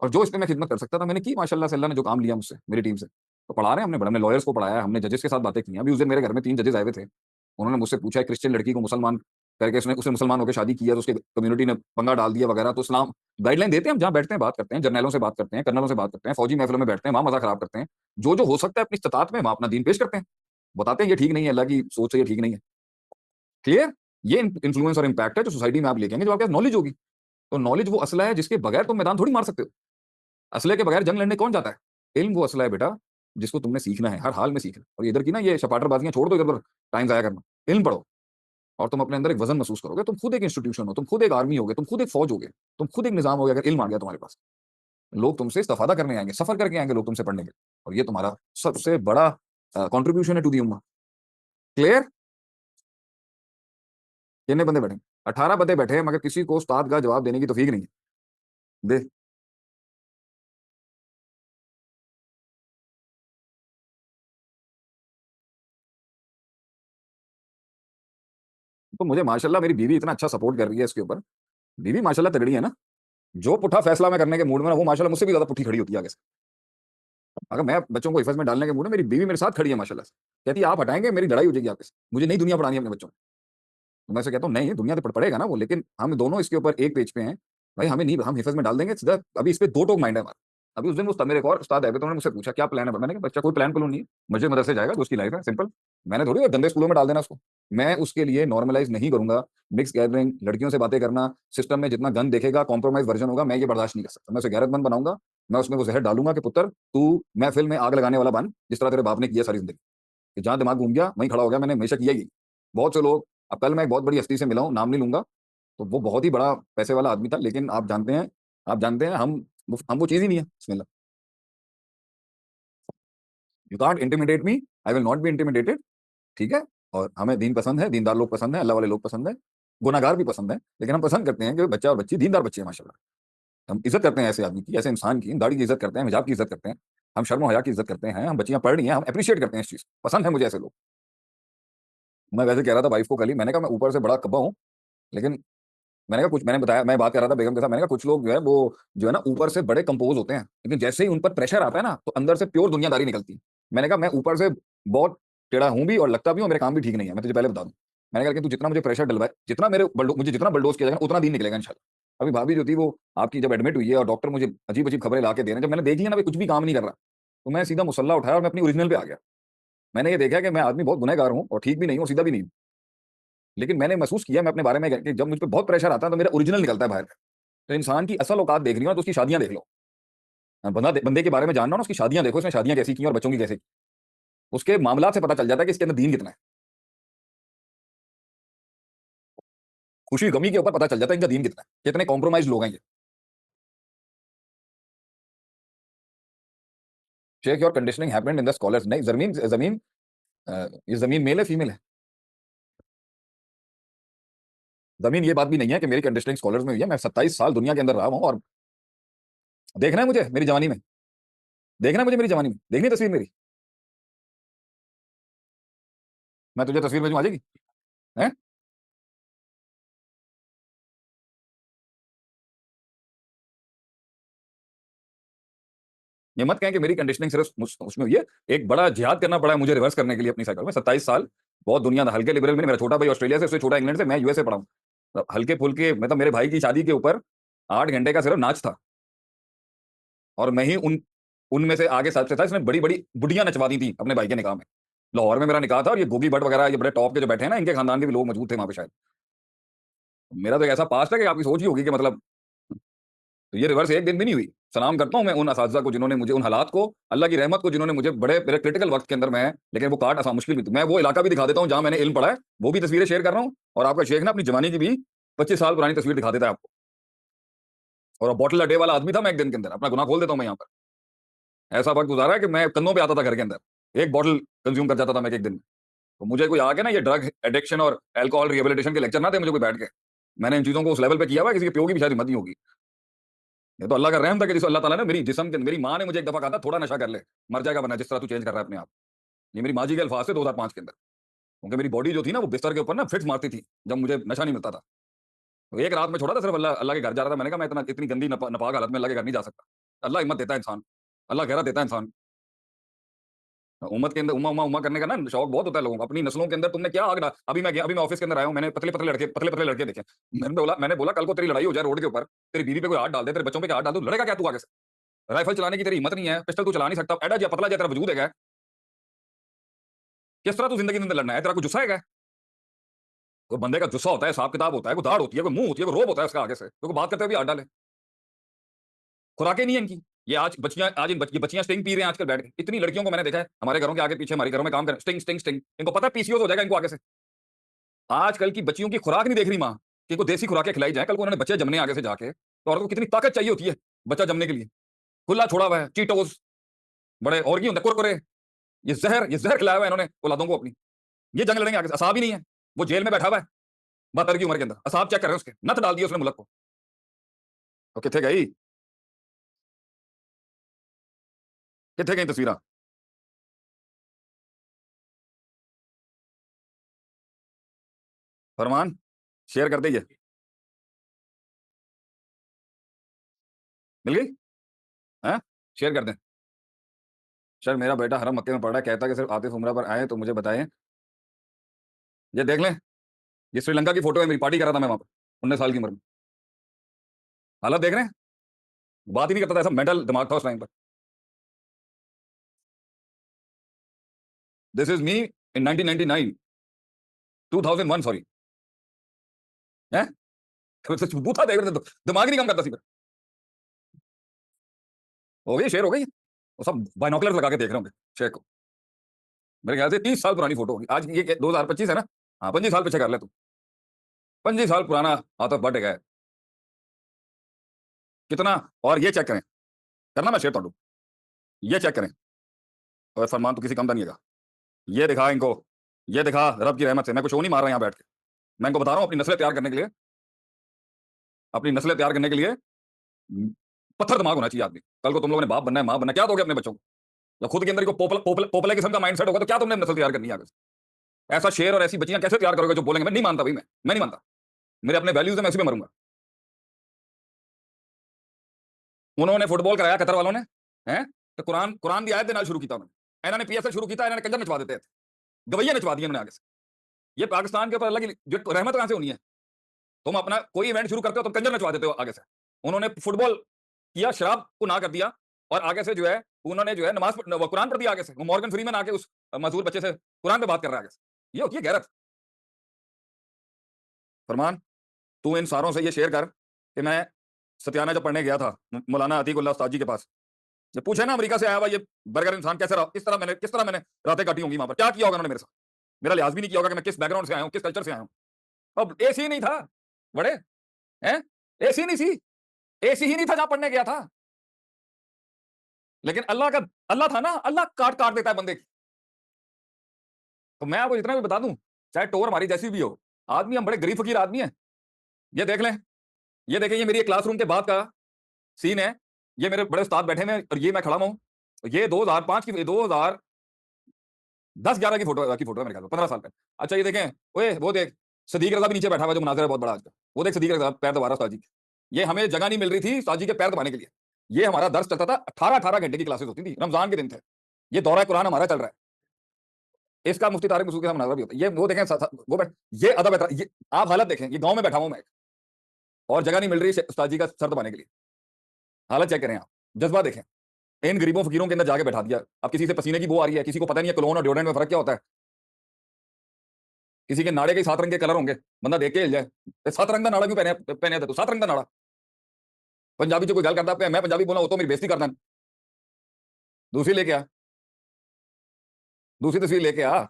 और जो इसमें मैं खिदमत कर सकता था मैंने की, माशाल्लाह से अल्लाह ने जो काम लिया मुझसे, मेरी टीम से। तो पढ़ा रहे हैं हमने, बड़े, हमने लॉयर्स को पढ़ाया, हमने जजेस के साथ बातें की हैं। अभी उस दिन मेरे घर में 3 जजेस आए हुए थे। उन्होंने मुझसे पूछा, एक क्रिश्चियन लड़की को मुसलमान करके उसने उसे मुसलमान होकर शादी की है तो उसके कम्युनिटी ने पंगा डाल दिया वगैरह। तो इस्लाम गाइडलाइन देते हैं, हम जहाँ बैठते हैं बात करते हैं, जर्नैलों से बात करते हैं, कर्नलों से बात करते हैं, फौजी महफिलों में बैठते हैं, वहाँ मजा खराब करते हैं। जो हो सकता है अपनी इस्तात में वहाँ अपना दीन पेश करते हैं, बताते हैं ये ठीक नहीं है, अल्लाह की सोच से ये ठीक नहीं है। क्लियर? ये इन्फ्लुएंस और इम्पैक्ट है जो सोसाइटी में आप लेके आएंगे, जो आपके पास नॉलेज होगी। तो नॉलेज वो असला है जिसके बगैर तुम मैदान थोड़ी मार सकते हो। असले के बगैर जंग लड़ने कौन जाता है? इल्म वो असला है बेटा जिसको तुमने सीखना है, हर हाल में सीखना। और इधर की ना ये शपाटरबाजियां छोड़ दो, इधर उधर टाइम जाया करना। इल्म पढ़ो और तुम अपने अंदर एक वजन महसूस करोगे, तुम खुद एक इंस्टीट्यूशन हो, तुम खुद एक आर्मी होगे, तुम खुद एक फौज होगे, तुम खुद एक निजाम होगे। अगर इल्म आ गया तुम्हारे पास, लोग तुमसे इस्तेफादा करने आएंगे, सफर करके आएंगे लोग तुमसे पढ़ने के। और ये तुम्हारा सबसे बड़ा कॉन्ट्रीब्यूशन है टू दी उम्मा। क्लियर? कितने बंदे बैठे? 18 बंदे बैठे हैं, मगर किसी को उस्ताद का जवाब देने की तौफीक नहीं है। दे, तो मुझे माशाल्लाह मेरी बीवी इतना अच्छा सपोर्ट कर रही है इसके ऊपर। बीवी माशाल्लाह तगड़ी है ना, जो पुट्ठा फैसला मैं करने के मूड में ना, वो माशाल्लाह मुझसे भी ज्यादा पुट्ठी खड़ी होती है आगे से। अगर मैं बच्चों को हिफाज में डालने के मूड में, मेरी बीवी मेरे साथ खड़ी है माशाल्लाह से। कहती है आप हटाएंगे मेरी लड़ाई हो जाएगी आपसे, मुझे नई दुनिया पढ़ानी है अपने बच्चों को। तो मैं से कहता हूँ नहीं, दुनिया तो पढ़ेगा ना वो, लेकिन हम दोनों इसके ऊपर एक पेज पे हैं। भाई हमें नहीं, हम हिफाज में डाल देंगे सीधा। अभी इस पे दो टोक माइंड है हमारा। अभी उस दिन वो मेरे एक और उस्ताद आए थे तो उन्होंने मुझसे पूछा क्या प्लान है। मैंने कहा बच्चा कोई प्लान प्लान नहीं है, मस्जिद मदरसे जाएगा तो उसकी लाइफ है सिंपल। मैंने थोड़ी वो गंदे स्कूलों में डाल देना उसको। मैं उसके लिए नॉर्मलाइज नहीं करूंगा। मिक्स गैदरिंग, लड़कियों से बातें करना, सिस्टम में जितना गंद देखेगा, कॉम्प्रोमाइज वर्जन होगा, मैं ये बर्दाश्त नहीं कर सकता। मैं उसे गैरतमंद बनाऊंगा। मैं उसमें वो जहर डालूंगा कि पुत्र तू महफिल में आग लगाने वाला बन, जिस तरह तेरे बाप ने किया सारी जिंदगी। कि जहां दिमाग घूम गया वहीं खड़ा हो गया, मैंने हमेशा किया ही। बहुत से लोग, अब कल मैं एक बहुत बड़ी हस्ती से मिला हूं, नाम नहीं लूंगा, तो वो बहुत ही बड़ा पैसे वाला आदमी था, लेकिन आप जानते हैं हम वो चीज ही नहीं है। बिस्मिल्लाह, you can't intimidate me, I will not be intimidated. ठीक है? और हमें दीन पसंद है, दीनदार लोग पसंद है, अल्लाह वाले लोग पसंद है, गुनाहगार भी पसंद है, लेकिन हम पसंद करते हैं कि बच्चा और बच्ची दीनदार बच्चे हैं माशाल्लाह। हम इज्जत करते हैं ऐसे आदमी की, ऐसे इंसान की, दाढ़ी की इज्जत करते हैं, हिजाब की इज्जत करते हैं, हम शर्म हया की इज्जत करते हैं, हम बच्चियां पढ़ रही हैं, हम अप्रिशिएट करते हैं इस चीज, पसंद है मुझे ऐसे लोग। मैं वैसे कह रहा था वाइफ को कल ही, मैंने कहा मैं ऊपर से बड़ा कब्बा हूँ, लेकिन मैंने कहा कुछ, मैंने बताया, मैं बात कर रहा था बेगम के साथ, मैंने कहा कुछ लोग जो है वो जो है ना ऊपर से बड़े कंपोज होते हैं, लेकिन जैसे ही उन पर प्रेशर आता है ना तो अंदर से प्योर दुनियादारी निकलती है। मैंने कहा मैं ऊपर से बहुत टेढ़ा हूं भी और लगता भी हूँ, मेरे काम भी ठीक नहीं है, मैं तुझे पहले बता दूं। मैंने कहा लेकिन तू जितना मुझे प्रेशर डलवाए, जितना मुझे जितना बलडोज किया जाएगा उतना दिन निकलेगा इंशाल्लाह। अभी भाभी जो थी वो आपकी जब एडमिट हुई है और डॉक्टर मुझे अजीब अजीब खबरें ला के दे रहे हैं, जब मैंने देख लिया ना भाई कुछ भी काम नहीं कर रहा, तो मैं सीधा मुसल्ला उठाया और मैं अपनी ओरिजिनल पे आ गया। मैंने ये देखा कि मैं आदमी बहुत गुनहगार हूँ और ठीक भी नहीं हूँ, सीधा भी नहीं हूँ। लेकिन मैंने महसूस किया मैं अपने बारे में कि जब मुझ पे बहुत प्रेशर आता है तो मेरा ओरिजिनल निकलता है बाहर। तो इंसान की असल औकात देखनी हो ना तो उसकी शादियां देख लो। बंदे के बारे में जानना हो ना, उसकी शादियां देखो, इसने शादियां कैसी की और बच्चों की कैसे की। उसके मामला से पता चल जाता है कि इसके अंदर दीन कितना है। खुशी गमी के ऊपर पता चल जाता है इनका दीन कितना है, कितने कॉम्प्रोमाइज लोग हैं ये। Check your conditioning happened in the scholars. नहीं, जमीन जमीन ये जमीन मेल है फीमेल है? जमीन ये बात भी नहीं है कि मेरी कंडीशनिंग स्कॉलर्स में हुई है। मैं 27 साल दुनिया के अंदर रहा हूं और देखना है मुझे मेरी जवानी में, देखना है मुझे मेरी जवानी में, देखनी है तस्वीर मेरी। मैं तुझे तस्वीर भेजूं, आ जाएगी? हैं? ये मत कहें कि मेरी कंडीशनिंग सिर्फ उसमें हुई है। एक बड़ा जिहाद करना पड़ा है मुझे रिवर्स करने के लिए अपनी साइकिल में। 27 साल बहुत दुनिया हल्के लिबरल में नहीं। मेरा छोटा भाई ऑस्ट्रेलिया से, उससे छोटा इंग्लैंड से, मैं यूएसए पढ़ा हूँ। तो हल्के फुल्के मतलब मेरे भाई की शादी के ऊपर 8 घंटे का सिर्फ नाच था और मैं ही उनमें से आगे सबसे था। इसने बड़ी बड़ी बुढ़ियां नचवा दी थी अपने भाई के निकाह में। लाहौर में मेरा निकाह था और ये गोगी भट्ट वगैरह ये बड़े टॉप के जो बैठे हैं ना, इनके खानदान के भी लोग मौजूद थे वहां पे शायद। मेरा तो एक ऐसा पास्ट है कि आपकी सोच ही होगी कि मतलब, तो ये रिवर्स एक दिन भी नहीं हुई। सलाम करता हूँ मैं उन असातिज़ा को जिन्होंने मुझे, उन हालात को, अल्लाह की रहमत को, जिन्होंने मुझे बड़े मेरे क्रिटिकल वक्त के अंदर मैं, लेकिन वो काट आसान मुश्किल भी थी। मैं वो इलाका भी दिखा देता हूँ जहाँ मैंने इल्म पढ़ा है, वो भी तस्वीरें शेयर कर रहा हूँ। और आपका शेख ना अपनी जवानी की भी 25 साल पुरानी तस्वीर दिखा देता है आपको। और बॉटल अड्डे वाला आदमी था मैं एक दिन के अंदर, अपना गुनाह खोल देता हूँ मैं यहाँ पर। ऐसा वक्त गुजारा है कि मैं कंधों पे आता था घर के अंदर, एक बॉटल कंज्यूम कर जाता था मैं एक दिन में। तो मुझे कोई आके ना ये ड्रग एडिक्शन और एल्कोहल रिहेबिलिटेशन के लेक्चर ना दे मुझे कोई बैठ के। मैंने इन चीज़ों को उस लेवल पे किया हुआ है, किसी के प्यो की भी शायद हिम्मत नहीं होगी। ये तो अल्लाह का रहम था कि जिस अल्लाह ताला ने मेरी जिस्म के, मेरी माँ ने मुझे एक दफा कहा था थोड़ा नशा कर ले, मर जाएगा वरना, जिस तरह तू चेंज कर रहा है अपने आप। ये मेरी माँ जी के अल्फाज थे 2005 के अंदर। क्योंकि मेरी बॉडी जो थी ना वो बिस्तर के ऊपर ना फिट्स मारती थी जब मुझे नशा नहीं मिलता था। तो एक रात में छोड़ा था सिर्फ, अल्लाह अल्लाह के घर जा रहा था। मैंने कहा मैं इतना इतनी गंदी नापाक हालत में अल्लाह के घर नहीं जा सकता। अल्लाह हिम्मत देता है इंसान, अल्लाह गैरत देता है इंसान। उम्मत के अंदर उम्मा उम्मा उम्मा करने का ना शौक बहुत होता है लोगों को। अपनी नस्लों के अंदर तुमने क्या आग डाला। अभी मैं गया, अभी मैं ऑफिस के अंदर आया हूँ, मैंने पतले पतले लड़के देखे। मैंने बोला कल को तेरी लड़ाई हो जाए रोड के ऊपर, तेरी बीवी पे कोई हाथ डाल दे, तेरे बच्चों पे हाथ डाल दो, लड़ेगा क्या तू आगे से? राइफल चलाने की तेरी हिम्मत नहीं है, पिस्टल तू चला नहीं सकता, एडा या पतला या तेरा वजूद है क्या? किस तरह तू जिंदगी के अंदर लड़ना है? तेरा कोई जुस्सा है क्या? कोई बंदे का जुस्सा होता है, हिसाब किताब होता है, कोई दाढ़ होती है, कोई मुंह होती है, कोई रोब होता है उसका आगे से, तो कोई बात करते हुए भी हाथ डाले। खुराकें नहीं है इनकी। ये आज बच्चियां, आज ये बच्चियां स्टिंग पी रहे हैं आजकल बैठ के। इतनी लड़कियों को मैंने देखा है हमारे घरों के आगे पीछे, हमारे घरों में काम कर स्टिंग स्टिंग स्टिंग। इनको पता है पीसीओ हो जाएगा इनको आगे से। आजकल की बच्चियों की खुराक नहीं देख रही माँ कि इनको देसी खुराकें खिलाई जाए, कल को उन्होंने बच्चे जमने आगे से जाके, तो औरत को कितनी ताकत चाहिए होती है बच्चा जमने के लिए। खुला छोड़ा हुआ है चीटोस, बड़े और की कुरकुरे, ये जहर खिलाया हुआ है इन्होंने औलादों को अपनी। ये जंग लड़ेंगे आगे से। असाब ही नहीं है, वो जेल में बैठा हुआ है 72 की उम्र के अंदर। असाब चेक कर रहे हैं उसके, नथ डाल दिया उसने मुल्क को। तो कितने गई, कितने गई तस्वीर? फरमान शेयर कर दे, मिल गई? हैं? शेयर कर दें? सर मेरा बेटा हरम मक्के में पढ़ रहा है, कहता है कि सिर्फ आतिफ उमरा पर आए तो मुझे बताएं। ये देख लें, ये श्रीलंका की फोटो है, मेरी पार्टी कर रहा था मैं वहां पर 19 साल की उम्र में। हालत देख रहे हैं, बात ही नहीं करता था, ऐसा मेंटल दिमाग था उस टाइम पर। This is me in 1999, 2001 sorry. है बूथा देख रहे थे तो दिमाग ही नहीं काम करता सी पर। हो गई, शेयर हो गई। वो सब बाइनोकुलर लगा के देख रहे होंगे शेयर को। मेरे ख्याल से 30 साल पुरानी फोटो होगी। आज ये 2025 है ना? हाँ, 25 साल पीछे कर ले तू। 25 साल पुराना आतफ बट है कितना। और ये चेक करें, करना मैं शेयर तो, ये चेक करें। और फरमान तो किसी कम का नहीं है। ये दिखा इनको, ये दिखा रब की रहमत से। मैं कुछ शो नहीं मार रहा यहाँ बैठ के, मैं इनको बता रहा हूँ अपनी नस्लें तैयार करने के लिए, अपनी नस्लें तैयार करने के लिए पत्थर दिमाग होना चाहिए आदमी। कल को तुम लोगों ने बाप बनना है, माँ बनना है, क्या दोगे अपने बच्चों को? जब खुद के अंदर को पोपला किस्म का माइंडसेट होगा तो क्या तुमने नस्ल तैयार करनी है आगे से? ऐसा शेर और ऐसी बच्चियां कैसे तैयार करोगे जो बोलेंगे? मैं नहीं मानता भाई, मैं नहीं मानता। मेरे अपने वैल्यूज है, मैं इसी पे मरूंगा। उन्होंने फुटबॉल कराया कतर वालों ने, हैं? तो कुरान कुरान की आयत दे नाल शुरू किया उन्होंने। इन्होंने पीएसएल शुरू किया, इन्होंने कंजर नचवा देते थे, गवैया नचवा दिए उन्होंने आगे से। ये पाकिस्तान के ऊपर अल्लाह की जो रहमत कहां से होनी है? तुम अपना कोई इवेंट शुरू करते हो, तुम कंजर नचवा देते हो आगे से। उन्होंने फुटबॉल किया, शराब को ना कर दिया, और आगे से जो है उन्होंने जो है नमाज कुरान पढ़ दिया आगे से। वो मॉर्गन फ्रीमैन आके उस मजदूर बच्चे से कुरान पे बात कर रहा है आगे से। ये होती है गैरत। फरमान, तू इन सारों से ये शेयर कर कि मैं सत्याना जब पढ़ने गया था मौलाना अतीकुल्लाह उस्ताद जी के पास, जब पूछे ना अमेरिका से आया हुआ ये बर्गर इंसान कैसे रहा, किस तरह मैंने रातें काटी होंगी वहां पर, क्या किया होगा उन्होंने मेरे साथ, मेरा लिहाज भी नहीं किया होगा कि मैं किस बैकग्राउंड से आया हूं, किस कल्चर से आया हूं। अब एसी नहीं था बड़े, हैं? एसी नहीं थी, एसी ही नहीं था जहां पढ़ने गया था। लेकिन अल्लाह था ना, अल्लाह काट काट देता है बंदे की। तो मैं आपको इतना भी बता दूं, चाहे टोर हमारी जैसी भी हो, आदमी हम बड़े गरीब फकीर आदमी हैं। ये देख लें, ये देखें, ये मेरी क्लासरूम के बाद का सीन है। ये मेरे बड़े उस्ताद बैठे हैं और ये मैं खड़ा हूं। ये 2005 की 2010-11 की फोटो है मेरे ख्याल में, 15 साल पहले। अच्छा ये देखें, ओए वो देख, सदीक रजा भी नीचे बैठा हुआ जो मुनाज़िर है बहुत बड़ा आज का। वो देख सदीक रजा पैर दबा रहा उस्ताद जी के। ये हमें जगह नहीं मिल रही थी उस्ताद जी के पैर दबाने के लिए। ये हमारा दर्स चलता था, 18-18 घंटे की क्लासेस होती थी, रमजान के दिन थे। ये दौरा कुरान हमारा चल रहा है, इसका मुफ्ती तारिक मसूद के साथ मुनाज़रा भी होता है। ये वो देखें वो ये अदब है। ये आप हालत देखें, ये गांव में बैठा हूं मैं और जगह नहीं मिल रही उस्ताद जी का सर दबाने के लिए। हालत चेक करें आप, जज्बा देखें। इन गरीबों फकीरों के अंदर जाके बैठा दिया। अब किसी से पसीने की बू आ रही है, किसी को पता नहीं है क्लोन और डिओड्रेंट में फर्क क्या होता है। किसी के नाड़े के 7 रंग के कलर होंगे, बंदा देख के हिल जाए। 7 रंग का नाड़ा क्यों पहने तू? 7 रंग का नाड़ा। पंजाबी जो कोई गल करता है, मैं पंजाबी बोला, वो तो मेरी बेइज्जती करता। दूसरी लेके आ, दूसरी तस्वीर लेके आ,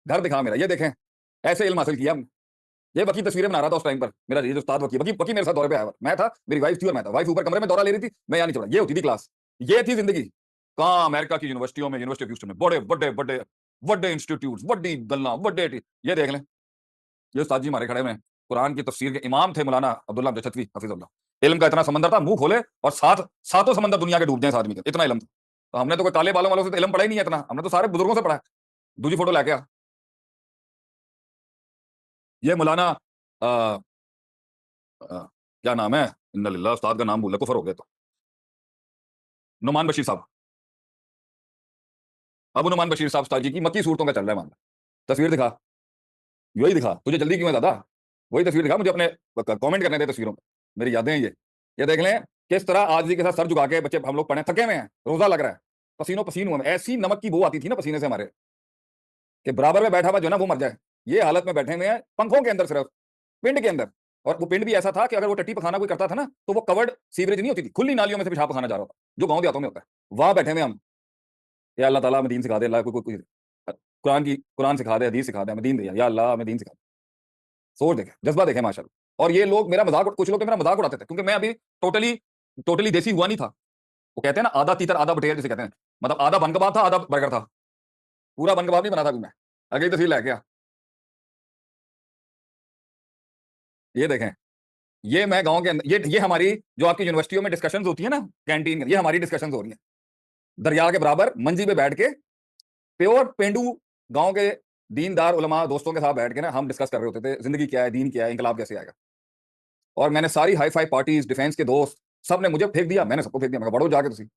घर दिखा मेरा। ये देखें, ऐसे इल्म हासिल किया हमने। ये वकी तस्वीरें बना रहा था उस टाइम पर, मेरा ये जो उस्ताद वकी वकी वकी मेरे साथ दौरे पे आया हुआ। मैं था, मेरी वाइफ थी और मैं था। वाइफ ऊपर कमरे में दौरा ले रही थी, मैं यहाँ नहीं चला। ये होती थी क्लास, ये थी जिंदगी। कहाँ अमेरिका की यूनिवर्सिटियों में, यूनिवर्सिटी ऑफ ह्यूस्टन में बड़े बड़े बड़े बड़े इंस्टीट्यूट, बड़ी गल्ला, बड़े ये देख लें। ये उस्ताद जी हमारे खड़े में कुरान की तफसीर के इमाम थे, मौलाना अब्दुल्ला अहमद छतवी हफिजुल्लाह। इल्म का इतना समंदर था, मुंह खोले और सातों समंदर दुनिया के डूब जाए इस आदमी के, इतना इल्म था। तो हमने तो कोई काले बालों वालों से तो इल्म पढ़ा ही नहीं है इतना, हमने तो सारे बुजुर्गों से पढ़ा है। दूसरी फोटो लेके आ, ये मौलाना क्या नाम है, इन्ना लिल्लाह, उस्ताद का नाम भूल कुफर हो गया। तो नुमान बशीर साहब, अबू नुमान बशीर साहब उस्ताद जी की मक्की सूरतों का चल रहा है मामला। तस्वीर दिखा, यही दिखा, तुझे जल्दी क्यों है दादा? वही तस्वीर दिखा, मुझे अपने कमेंट करने थे तस्वीरों में, मेरी यादें हैं ये देख लें किस तरह आजिज़ी के साथ सर झुका के बच्चे हम लोग पढ़े, थके हुए हैं, रोजा लग रहा है, पसीनों पसीन हुए, ऐसी नमक की बू आती थी ना पसीने से हमारे, कि बराबर में बैठा हुआ जो ना वो मर जाए। ये हालत में बैठे हुए हैं पंखों के अंदर, सिर्फ पिंड के अंदर। और वो पिंड भी ऐसा था कि अगर वो टट्टी पखाना कोई करता था ना, तो वो कवर्ड सीवरेज नहीं होती थी, खुली नालियों में से पेशाब पखाना जा रहा था, जो गांव देहातों में होता है। वहां बैठे हुए हम, या अल्लाह ताला हमें दीन सिखा दे, अल्लाह कोई कुरान सिखा दे, हदीस सिखा दे, हमें दीन दे, या अल्लाह हमें दीन सिखा दे। सोच देखें, जज्बा देखें माशाल्लाह। और ये लोग मेरा मजाक, कुछ लोग तो मेरा मजाक उड़ाते थे, क्योंकि मैं अभी टोटली टोटली देसी हुआ नहीं था। वो कहते हैं ना, आधा तीतर आधा बटेर जिसे कहते हैं, मतलब आधा बन कबाब था, आधा बर्गर था, पूरा बन कबाब नहीं बना था मैं। अगली तस्वीर लेके आ, ये देखें, ये मैं गांव के अंदर, ये हमारी जो आपकी यूनिवर्सिटियों में डिस्कशंस होती है ना कैंटीन में, ये हमारी डिस्कशंस हो रही है दरिया के बराबर मंजी पे बैठ के, प्योर पेंडू गांव के दीनदार उलमा दोस्तों के साथ बैठ के ना हम डिस्कस कर रहे होते थे, जिंदगी क्या है, दीन क्या है, इंकलाब कैसे आएगा। और मैंने सारी हाई फाई पार्टीज, डिफेंस के दोस्त, सब ने मुझे फेंक दिया, मैंने सबको फेंक दिया। मैं बढ़ो जाके तुसी,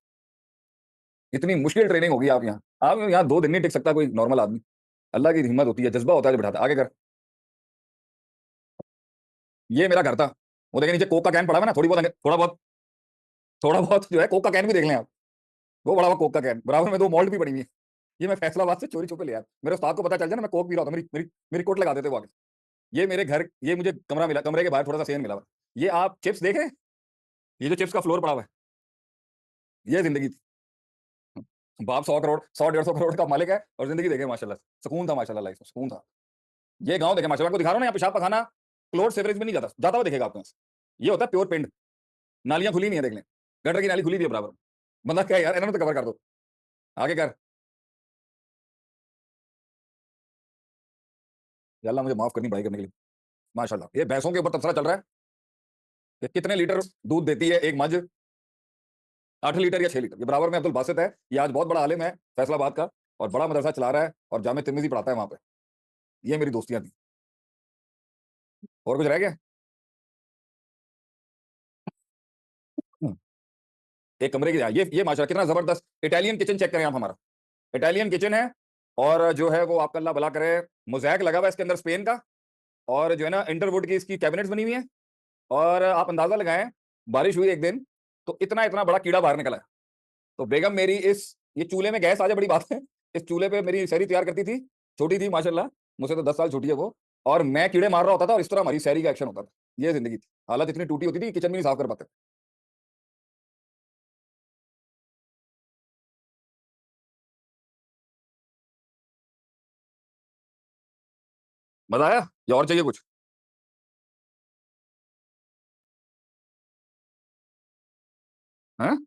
इतनी मुश्किल ट्रेनिंग होगी आप यहाँ 2 दिन नहीं टिक सकता कोई नॉर्मल आदमी। अल्लाह की हिम्मत होती है, जज्बा होता है जो बिठाता है। आगे कर, ये मेरा घर था। वो देखें नीचे कोक का कैन पड़ा हुआ ना, थोड़ा बहुत जो है कोक का कैन भी देख लें आप, वो बड़ा हुआ कोक का कैन, बराबर में 2 मॉल्ट भी पड़ी हुई है। ये मैं फैसलाबाद से चोरी छुपे ले आया, मेरे उस्ताद को पता चल जाए ना मैं कोक पी रहा था, मेरी मेरी मेरी कोट लगा देते वो आगे। ये मेरे घर, ये मुझे कमरा मिला, कमरे के बाहर थोड़ा सा सेन मिला हुआ। ये आप चिप्स देख रहे हैं, ये जो चिप्स का फ्लोर पड़ा हुआ है, ये जिंदगी थी। बाप 100 करोड़, 100-150 करोड़ का मालिक है और जिंदगी देखे माशाल्लाह, सुकून था माशाल्लाह, लाइफ में सुकून था। ये गांव देखे माशाल्लाह, आपको दिखा रहा हूं ना, यहाँ पेशाब पखाना क्लोज सेवरेज में नहीं जाता, जाता हुआ दिखेगा आपको यहाँ से। ये होता है प्योर पिंड, नालियां खुली नहीं है, देख लें, गटर की नाली खुली भी है बराबर। बंदा क्या है यार, इन्होंने तो कवर कर दो, आगे कर। या अल्लाह मुझे माफ करनी पड़ाई करने के लिए। माशाल्लाह, ये भैंसों के ऊपर तबसरा चल रहा है कि कितने लीटर दूध देती है एक मझ, 8 लीटर या 6 लीटर। ये बराबर में अब्दुल बासित है, ये आज बहुत बड़ा आलिम है फैसलाबाद का। और बड़ा मदरसा चला रहा है और जामे तिर्मिज़ी पढ़ाता है वहाँ पे। ये मेरी दोस्तियाँ थी। और कुछ रह गया? हुँ, एक कमरे की ये माशाल्लाह कितना ज़बरदस्त इटालियन किचन चेक करें आप हमारा। इटालियन किचन है और जो है वो आपका अल्लाह भला करे मोज़ैक लगा हुआ है इसके अंदर स्पेन का और जो है ना इंटरवुड की इसकी कैबिनेट्स बनी हुई हैं और आप अंदाज़ा लगाएँ, बारिश हुई एक दिन, तो इतना-इतना बड़ा कीड़ा बाहर निकला है। तो बेगम मेरी इस ये चूल्हे में गैस आ जाए बड़ी बात है। इस चूल्हे पे मेरी सहरी तैयार करती थी, छोटी थी माशाल्लाह, मुझसे तो 10 साल छोटी है वो और मैं कीड़े मार रहा होता था और इस तरह हमारी सहरी का एक्शन होता था। ये ज़िंदगी थी। हालत इतनी टूटी होती थी, किचन भी नहीं साफ कर पाते। मज़ा आया या और चाहिए कुछ? हैं?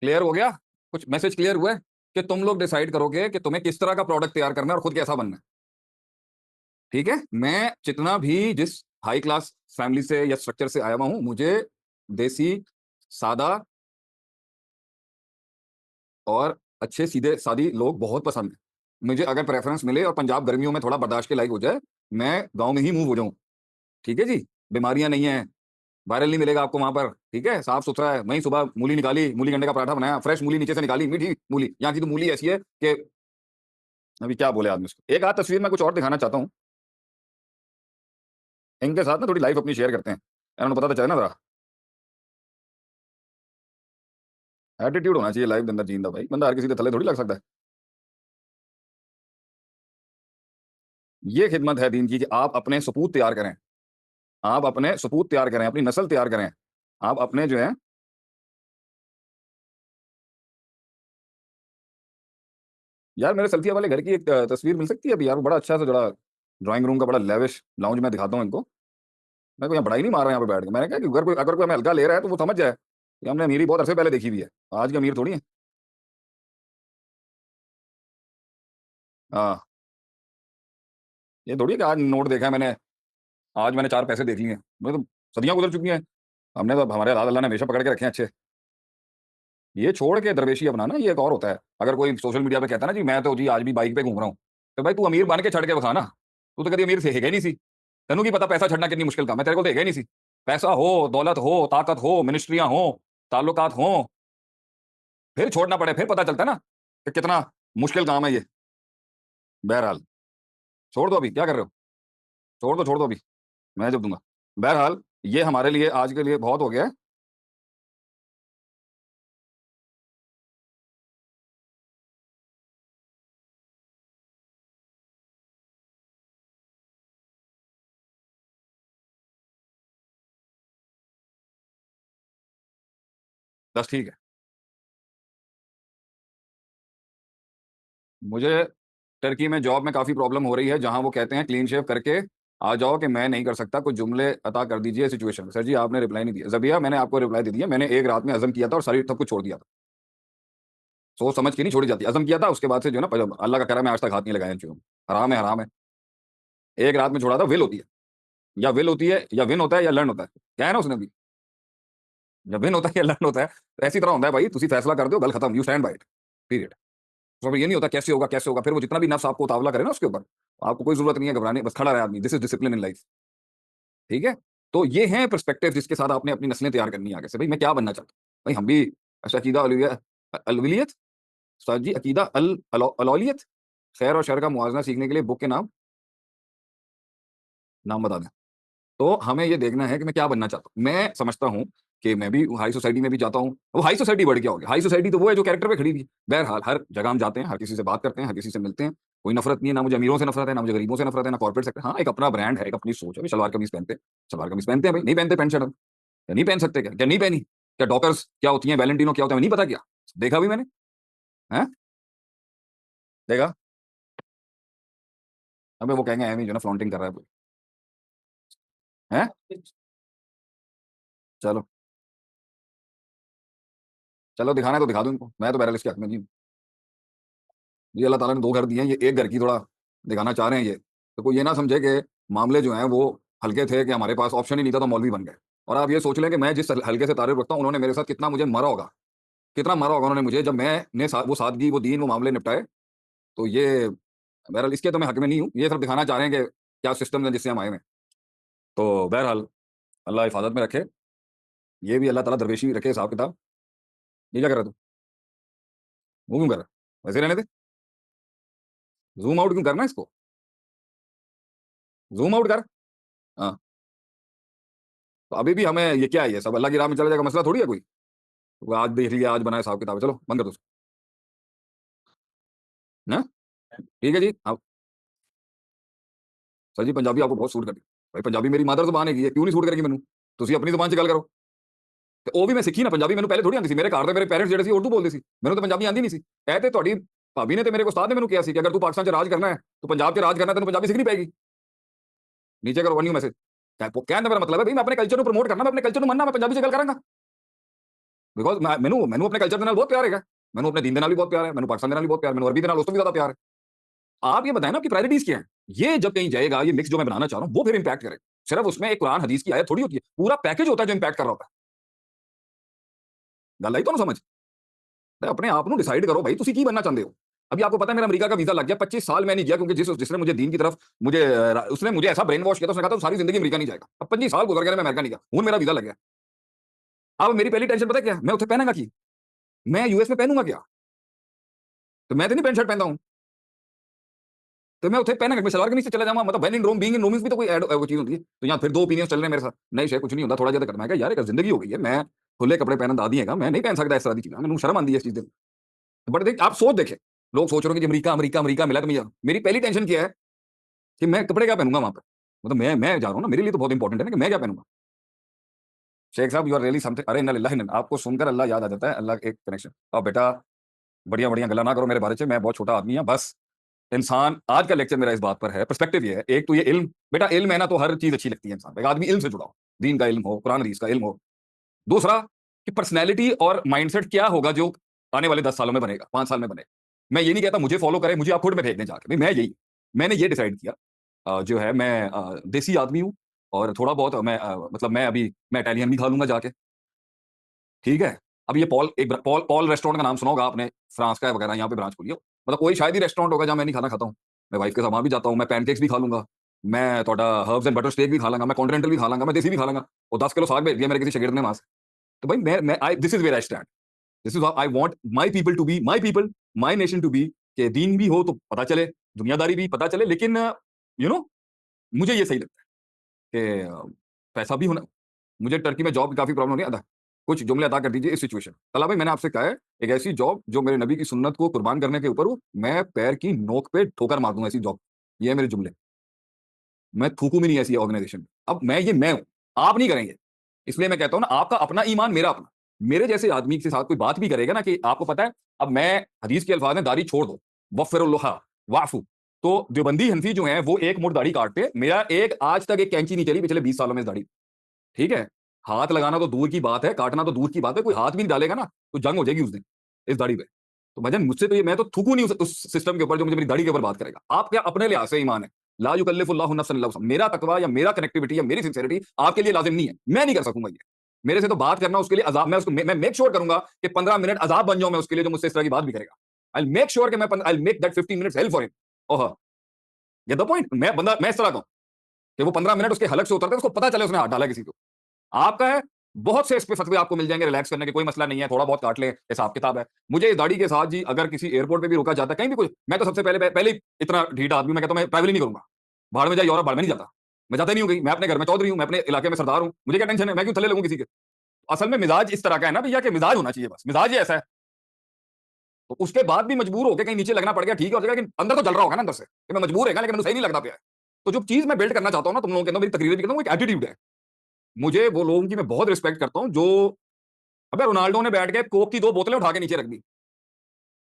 क्लियर हो गया? कुछ मैसेज क्लियर हुआ है? कि तुम लोग डिसाइड करोगे कि तुम्हें किस तरह का प्रोडक्ट तैयार करना है और खुद कैसा बनना है। ठीक है? मैं जितना भी जिस हाई क्लास फैमिली से या स्ट्रक्चर से आया हुआ हूँ, मुझे देसी, सादा और अच्छे सीधे-सादी लोग बहुत पसंद हैं। मुझे अगर प्रेफ़रेंस मिले और पंजाब गर्मियों में थोड़ा बर्दाश्त के लायक हो जाए, मैं गाँव में ही मूव हो जाऊँ। ठीक है जी? बीमारियाँ नहीं हैं, वायरल नहीं मिलेगा आपको वहाँ पर, ठीक है? साफ-सुथरा है। वहीं सुबह मूली निकाली, मूली गंडे का पराठा बनाया, फ्रेश मूली नीचे से निकाली, मीठी मूली। यहाँ की तो मूली ऐसी है कि अभी क्या बोले आदमी उसको। एक आध तस्वीर मैं कुछ और दिखाना चाहता हूँ। इनके साथ ना थोड़ी लाइफ़ अपनी शेयर करते हैं। इन्होंने पता तो चले ना ज़रा। एटीट्यूड होना चाहिए लाइफ़ के अंदर जीने दा भाई। बंदा हर किसी के थल्ले थोड़ी लग सकता है। ये खिदमत है दीन की कि आप अपने सपूत तैयार करें। आप अपने सपूत तैयार करें, अपनी नस्ल तैयार करें। आप अपने जो है यार मेरे सल्फिया वाले घर की एक तस्वीर मिल सकती है अभी यार? वो बड़ा अच्छा सा जरा ड्राइंग रूम का बड़ा लेविश लाउंज मैं दिखाता हूँ इनको। मैं कोई यहाँ बड़ाई नहीं मार रहा है यहाँ पे बैठ के। मैंने कहा कि अगर कोई हमें हल्का ले रहा है तो वो समझ जाए कि हमने अमीरी बहुत अरसे पहले देखी हुई है। आज के अमीर थोड़ी हैं। हाँ, ये थोड़ी है कि आज नोट देखा है मैंने, आज मैंने 4 पैसे देख लिए हैं। मैं तो सदियाँ गुज़र चुकी हैं। हमने तो हमारे हालात अल्लाह ने हमेशा पकड़ के रखे हैं अच्छे। ये छोड़ के दरवेशी अपनाना ये एक और होता है। अगर कोई सोशल मीडिया पे कहता है ना जी मैं तो जी आज भी बाइक पे घूम रहा हूँ। तो भाई तू अमीर बन के छड़ के विखा ना। तू तो कभी अमीर थे हैगा ही नहीं सी। तैनू की पता पैसा छड़ना कितनी मुश्किल काम है, तेरे को तो हैगा ही नहीं सी। पैसा हो, दौलत हो, ताकत हो, मिनिस्ट्रियाँ हों, ताल्लुकात हों, फिर छोड़ना पड़े, फिर पता चलता है ना कि कितना मुश्किल काम है ये। बहरहाल, छोड़ दो अभी, क्या कर रहे हो? छोड़ दो अभी, मैं जब दूँगा। बहरहाल, ये हमारे लिए आज के लिए बहुत हो गया है। बस ठीक है। मुझे टर्की में जॉब में काफ़ी प्रॉब्लम हो रही है, जहाँ वो कहते हैं क्लीन शेव करके आ जाओ कि मैं नहीं कर सकता, कुछ जुमले अता कर दीजिए सिचुएशन में। सर जी आपने रिप्लाई नहीं दिया। ज़बिया मैंने आपको रिप्लाई दे दिया, मैंने एक रात में हज़म किया था और सारी सब कुछ छोड़ दिया था। सोच समझ के नहीं छोड़ी जाती। हज़म किया था उसके बाद से जो है ना अल्लाह का करम है आज तक हाथ नहीं लगाया इन चीज़ों में। हराम है, हराम है। एक रात में छोड़ा था, विल होती है। या विल होती है या विन होता है या लर्न होता है। क्या है ना उसने भी, जब विन होता है या लर्न होता है, तो ऐसी तरह होता है भाई, तुसी फैसला कर दो, गल खत्म, you stand by it, period. तो ये नहीं होता कैसे होगा, फिर वो जितना भी नफ्स आपको उतावला करे ना उसके ऊपर, आपको कोई ज़रूरत नहीं है घबराने, बस खड़ा रहे आदमी, this is discipline in life, ठीक है? तो ये हैं पर्सपेक्टिव जिसके साथ आपने अपनी नस्लें तैयार करनी है आगे से, भई मैं क्या बनना चाहता हूँ? भई हम भी ऐसा अकीदा अलविया अलविलियत, उस्ताद जी अकीदा अलौलियत, खैर और शर का मुवाज़ना सीखने के लिए बुक के नाम बता दें। तो हमें ये देखना है कि मैं क्या बनना चाहता हूँ। मैं समझता हूँ कि मैं भी हाई सोसाइटी में भी जाता हूँ। वो हाई सोसाइटी वर्ड क्या हो गया? हाई सोसाइटी तो वो है जो कैरेक्टर पे खड़ी हुई है। बहरहाल हर जगह हम जाते हैं, हर किसी से बात करते हैं, हर किसी से मिलते हैं। कोई नफ़रत नहीं है, ना मुझे अमीरों से नफ़रत है, ना मुझे गरीबों से नफ़रत है, ना कॉर्पोरेट सेक्टर हाँ, एक अपना ब्रांड है, एक अपनी सोच है। भई सलवार-कमीज़ पहनते हैं, सलवार-कमीज़ पहनते हैं भई, नहीं पहनते पैंट शर्ट हम। क्या नहीं पहन सकते क्या? क्या नहीं पहनी? क्या डॉकर्स क्या होती हैं, वैलेंटिनो क्या होता है, नहीं पता क्या? देखा भी मैंने, हैं? देखा? अबे वो कहेंगे एमी जो है ना फ्लॉन्टिंग कर रहा है कोई, हैं? चलो, चलो दिखाना है तो दिखा दो इनको। मैं तो बहरहाल इसके हक में नहीं हूँ। ये अल्लाह ताला ने 2 घर दिए हैं, ये एक घर की थोड़ा दिखाना चाह रहे हैं ये। तो कोई ये ना समझे कि मामले जो हैं वो हल्के थे कि हमारे पास ऑप्शन ही नहीं था तो मौलवी बन गए। और आप ये सोच लें कि मैं जिस हल्के से ताल्लुक़ रखता हूँ, उन्होंने मेरे साथ कितना मुझे मारा होगा, कितना मारा होगा उन्होंने मुझे, जब मैंने वो सादगी, वो दीन, वो मामले निपटाए। तो ये बहरहाल इसके तो मैं हक में नहीं हूँ। ये सिर्फ़ दिखाना चाह रहे हैं कि क्या सिस्टम है जिससे हम आए हुए हैं। तो बहरहाल अल्लाह हिफ़ाज़त में रखे। ये भी अल्लाह ताला दरवेशी रखे हिसाब-किताब। ये क्या कर रहा है तू? वो क्यों कर रहा है? वैसे रहने दे। ज़ूम आउट क्यों करना है इसको? ज़ूम आउट कर। हाँ, तो अभी भी हमें ये क्या है ये सब अल्लाह की राह में चला जाएगा मसला थोड़ी है कोई। वो आज देख लिया, आज बनाया हिसाब-किताब है, चलो बंद कर दो उसको। हैं? ठीक है जी। अब सर जी पंजाबी आपको बहुत सूट करती है। भाई पंजाबी मेरी मादर ज़ुबान हैगी है, क्यों नहीं सूट करेगी ਮੈਨੂੰ? ਤੁਸੀਂ ਆਪਣੀ ਜ਼ੁਬਾਨ 'ਚ ਗੱਲ ਕਰੋ। ਤੇ ਉਹ ਵੀ ਮੈਂ ਸਿੱਖੀ ਨਾ ਪੰਜਾਬੀ ਮੈਨੂੰ ਪਹਿਲੇ ਥੋੜੀ ਆਉਂਦੀ ਸੀ। ਮੇਰੇ ਘਰ ਦੇ ਮੇਰੇ ਪੇਰੈਂਟਸ ਜਿਹੜੇ ਸੀ ਉਰਦੂ ਬੋਲਦੇ ਸੀ। ਮੈਨੂੰ ਤਾਂ ਪੰਜਾਬੀ ਆਉਂਦੀ ਨਹੀਂ ਸੀ। ਇਹ ਤੇ ਤੁਹਾਡੀ ਭਾਬੀ ਨੇ ਤੇ ਮੇਰੇ ਉਸਤਾਦ ਨੇ ਮੈਨੂੰ ਕਿਹਾ ਸੀ ਕਿ ਅਗਰ ਤੂੰ ਪਾਕਿਸਤਾਨ 'ਚ ਰਾਜ ਕਰਨਾ ਹੈ, ਤੂੰ ਪੰਜਾਬ 'ਚ ਰਾਜ ਕਰਨਾ ਤੈਨੂੰ ਪੰਜਾਬੀ ਸਿੱਖਣੀ ਪਏਗੀ। ਨੀਚੇ ਕਰੋ वन यू मैसेज। ਕਹਿਣ ਦਾ ਮੇਰਾ ਮਤਲਬ ਹੈ ਬਈ ਮੈਂ ਆਪਣੇ ਕਲਚਰ ਨੂੰ ਪ੍ਰਮੋਟ ਕਰਨਾ, ਮੈਂ ਆਪਣੇ ਕਲਚਰ ਨੂੰ ਮੰਨਣਾ, ਮੈਂ ਪੰਜਾਬੀ 'ਚ ਗੱਲ ਕਰਾਂਗਾ। ਬਿਕੋਜ਼ ਮੈਨੂੰ ਆਪਣੇ ਕਲਚਰ ਦੇ ਨਾਲ ਬਹੁਤ ਪਿਆਰ ਹੈਗਾ। ਮੈਨੂੰ ਆਪਣੇ दीन ਦੇ ਨਾਲ ਵੀ बहुत प्यार है, ਮੈਨੂੰ ਪਾਕਿस्तान ਦੇ ਨਾਲ भी बहुत प्यार है, ਮੈਨੂੰ अरबी ਦੇ ਨਾਲ ਉਸ ਤੋਂ भी ज़्यादा प्यार है। आप ये बताएँ ना आपकी प्रायोरिटीज़ क्या हैं? ये जब कहीं जाएगा, ये मिक्स जो मैं बनाना चाह रहा हूँ, वो फिर इम्पैक्ट करेगा। सिर्फ उसमें एक कुरान हदीस की आयत थोड़ी होती है, पूरा पैकेज होता है जो इम्पैक्ट कर रहा होता है। ਗੱਲ ਆਈ ਤੁਹਾਨੂੰ ਸਮਝ? ਤੇ ਆਪਣੇ आप ਨੂੰ डिसाइड करो भाई ਤੁਸੀਂ ਕੀ बनना चाहते हो? अभी आपको पता है मेरा अमेरिका का वीज़ा लग गया, 25 साल मैं नहीं गया क्योंकि जिसने मुझे दीन की तरफ मुझे उसने मुझे ऐसा ब्रेन वॉश किया था, उसने कहा था तू सारी ज़िंदगी अमेरिका नहीं जाएगा। अब 25 साल गुज़र गए मैं अमेरिका नहीं गया, हुण मेरा वीज़ा लग गया। अब मेरी पहली टेंशन पता है क्या है? मैं उत्थे पहनांगा की? मैं यूएस में पहनूँगा क्या? तो मैं तो नहीं पैंट शर्ट पहनता हूँ। तो मैं उत्थे पहनांगा, मैं सलवार कमीज़ से चला जाऊँगा, मतलब when in Rome being in रोम भी तो कोई वो चीज़ होती है। तो यहाँ फिर 2 ओपिनियंस चल रहे हैं मेरे साथ। नहीं शेख कुछ नहीं होता, थोड़ा जिहा करना। मैं कहा यार एक ज़िंदगी हो गई है, मैं खुले कपड़े पहनन दा दी हैगा, मैं नहीं पहन सकता इस तरह दी चीज़ां, मैनूं शर्म आंदी है इस चीज़ दे। बट देख आप सोच देखें, लोग सोच रहे हो कि जी अमेरिका, अमेरिका, अमेरिका मिला तो मैं जा रहा हूँ। मेरी पहली टेंशन क्या है कि मैं कपड़े क्या पहनूँगा वहाँ पे? मतलब मैं जा रहा हूँ ना, मेरे लिए तो बहुत इंपॉर्टेंट है ना कि मैं क्या पहनूँगा? शेख साहब यू आर रियली समथिंग। अरे इन्ना लिल्लाहि व इन्ना, आपको सुनकर अल्लाह याद आ जाता है, अल्लाह एक कनेक्शन। अब बेटा बढ़िया-बढ़िया गल्लां ना करो मेरे बारे च, मैं बहुत छोटा आदमी हां, बस इंसान आज का लेक्चर मेरा इस बात पर है, पर्सपेक्टिव ये है, एक तो ये इल्म, बेटा इल्म है ना तो हर चीज़ अच्छी लगती है इंसान को। एक आदमी इल्म से जुड़ा हो, दीन का इल्म हो, कुरान हदीस का इल्म हो। दूसरा कि पर्सनैलिटी और माइंडसेट क्या होगा जो आने वाले 10 सालों में बनेगा, 5 साल में बनेगा। मैं ये नहीं कहता मुझे फॉलो करें, मुझे आप खुद में फेंक दें जाके, भई मैं यही मैंने ये डिसाइड किया जो है मैं देसी आदमी हूँ और थोड़ा बहुत मतलब मैं इटालियन भी खा लूँगा जाके, ठीक है? अब ये पॉल पॉल रेस्टोरेंट का नाम सुना होगा आपने, फ्रांस का है वगैरह, यहाँ पे ब्रांच खुली है। मतलब कोई शायद ही रेस्टोरेंट होगा जहाँ मैं नहीं खाना खाता हूँ। मैं वाइफ के साथ वहाँ भी जाता हूँ, मैं पैनकेक्स भी खा लूँगा, मैं ਤੁਹਾਡਾ हर्ब्स एंड बटर स्टेक भी खा लूँगा, मैं कॉन्टिनेंटल भी खा लूँगा, मैं देसी भी खा लूँगा। और 10 किलो साग भेज दिया मेरे किसी शागिर्द ने वहाँ से। तो भाई मैं I this is where I stand. This is how I want my people to be, my people, my nation to be, कि दीन भी हो तो पता चले, दुनियादारी भी पता चले, लेकिन यू नो मुझे ये सही लगता है कि पैसा भी होना। मुझे टर्की में जॉब की काफ़ी प्रॉब्लम हो रही है, अदा कुछ जुमले अदा कर दीजिए इस सिचुएशन। तला भाई मैंने आपसे कहा है, एक ऐसी जॉब जो मेरे नबी की सुन्नत को कुर्बान करने के ऊपर हो, मैं पैर की नोक पे ठोकर मार दूँगा ऐसी जॉब। ये है मेरे जुमले। मैं थूकूँ भी नहीं ऐसी ऑर्गनाइज़ेशन में। अब मैं हूँ, आप नहीं करेंगे। इसलिए मैं कहता हूँ ना आपका अपना ईमान मेरा अपना। मेरे जैसे आदमी के साथ कोई बात भी करेगा ना कि आपको पता है, अब मैं हदीस के अल्फाज़ हैं दाढ़ी छोड़ दो, वफ़िरुल लहा वाफ़ू। तो देवबंदी हनफी जो हैं वो एक मुड़ दाढ़ी काटते हैं, मेरा एक आज तक एक कैंची नहीं चली पिछले 20 सालों में इस दाढ़ी। ठीक है? हाथ लगाना तो दूर की बात है, काटना तो दूर की बात है, कोई हाथ भी नहीं डालेगा ना, तो जंग हो जाएगी उस दिन, इस दाढ़ी पे। तो भईजान मुझसे तो ये मैं तो थूकूँ नहीं उस सिस्टम के ऊपर जो मुझे मेरी दाढ़ी के ऊपर बात करेगा। आप क्या अपने लिहाज़ से ईमान है। ला युकल्लिफुल्लाहु नफ्सन इल्ला वुसअहा। मेरा तकवा या मेरा कनेक्टिविटी या मेरी सिंसेरिटी आपके लिए लाज़िम नहीं है। मैं नहीं कर सकूँगा ये। मेरे से तो बात करना उसके लिए अज़ाब, मैं मेक श्योर करूँगा कि 15 मिनट अज़ाब बन जाऊँ मैं उसके लिए जो मुझसे इस तरह की बात भी करेगा। आई विल मेक श्योर कि I will make that 15 minutes hello for him और हर। Get the point? मैं इस तरह का हूँ कि वो 15 मिनट उसके हलक से उतरते हैं, उसको पता चले उसने हाथ डाला है किसी को। आपका है, बहुत से इस पे फतवे आपको मिल जाएँगे रिलैक्स करने के, कोई मसला नहीं है, थोड़ा बहुत काट लें, हिसाब-किताब है। मुझे इस दाढ़ी के साथ जी अगर किसी एयरपोर्ट पे भी रोका जाता है, कहीं भी कोई, मैं तो सबसे पहले ही इतना ढीठ आदमी हूँ, मैं कहता हूँ मैं ट्रैवल ही नहीं करूँगा। भाड़ में जाए यूरोप, भाड़ में नहीं जाता। मैं जाता ही नहीं हूँ कहीं, मैं अपने घर में चौधरी हूँ, मैं अपने इलाके में सरदार हूँ, मुझे क्या टेंशन है, मैं क्यों थल्ले लगूँ किसी के? असल में मिजाज इस तरह का है ना भैया कि मिजाज होना चाहिए बस, मिजाज ही ऐसा है। तो उसके बाद भी मजबूर होके कहीं नीचे लगना पड़ गया, ठीक है हो जाएगा, लेकिन अंदर तो जल रहा होगा ना अंदर से, कि मैं मजबूर है लेकिन मैनू सही नहीं लगता पिया है। तो जो चीज़ मैं बिल्ड करना चाहता हूँ ना तुम लोगों के अंदर, मेरी तकरीरें भी करता हूँ, वो एक एटीट्यूड है। मुझे वो लोगों की मैं बहुत रिस्पेक्ट करता हूँ जो, अबे रोनाल्डो ने बैठ के कोक की 2 बोतलें उठा के नीचे रख दी।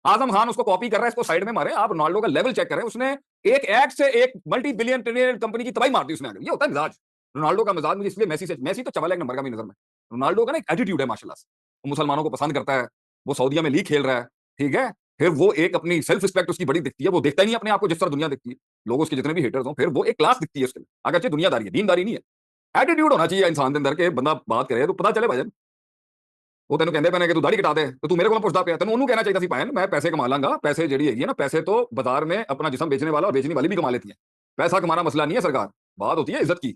आज़म खान उसको कॉपी कर रहा है, इसको साइड में मारे। आप रोनाल्डो का लेवल चेक करें, उसने एक एक्ट से एक मल्टी बिलियन ट्रिलियन कंपनी की तबाही मार दी उसने आके। ये होता है मिजाज। रोनाल्डो का मिजाज मुझे इसलिए मेसी तो चवल एक नंबर का मेरी नज़र में। रोनाल्डो का ना एक एटीट्यूड है माशाल्लाह से। वो मुसलमानों को पसंद करता है, वो सऊदीया में लीग खेल रहा है, ठीक है? फिर वो एक अपनी सेल्फ रिस्पेक्ट उसकी बड़ी दिखती है, वो देखता ही नहीं अपने आप को जिस तरह दुनिया दिखती है, लोग उसके जितने भी हेटर्स हों, फिर वो एक क्लास दिखती है उसके लिए, अगरचे दुनियादारी है, दीनदारी नहीं है। एटीट्यूड होना चाहिए इंसान के अंदर के बंदा बात करे तो पता चले भाईजान। वो तेन कहते पैने कि तू दाढ़ी कटा दे तो तू मेरे को पूछता पिया, तेन ਉਹਨੂੰ कहना चाहिए भाई मैं पैसे कमा लांगा, पैसे जड़ी है ना, पैसे तो बाजार में अपना जिस्म बेचने वाला और बेचने वाली भी कमा लेती है, पैसा कमाना मसला नहीं है सरकार, बात होती है इज्जत की,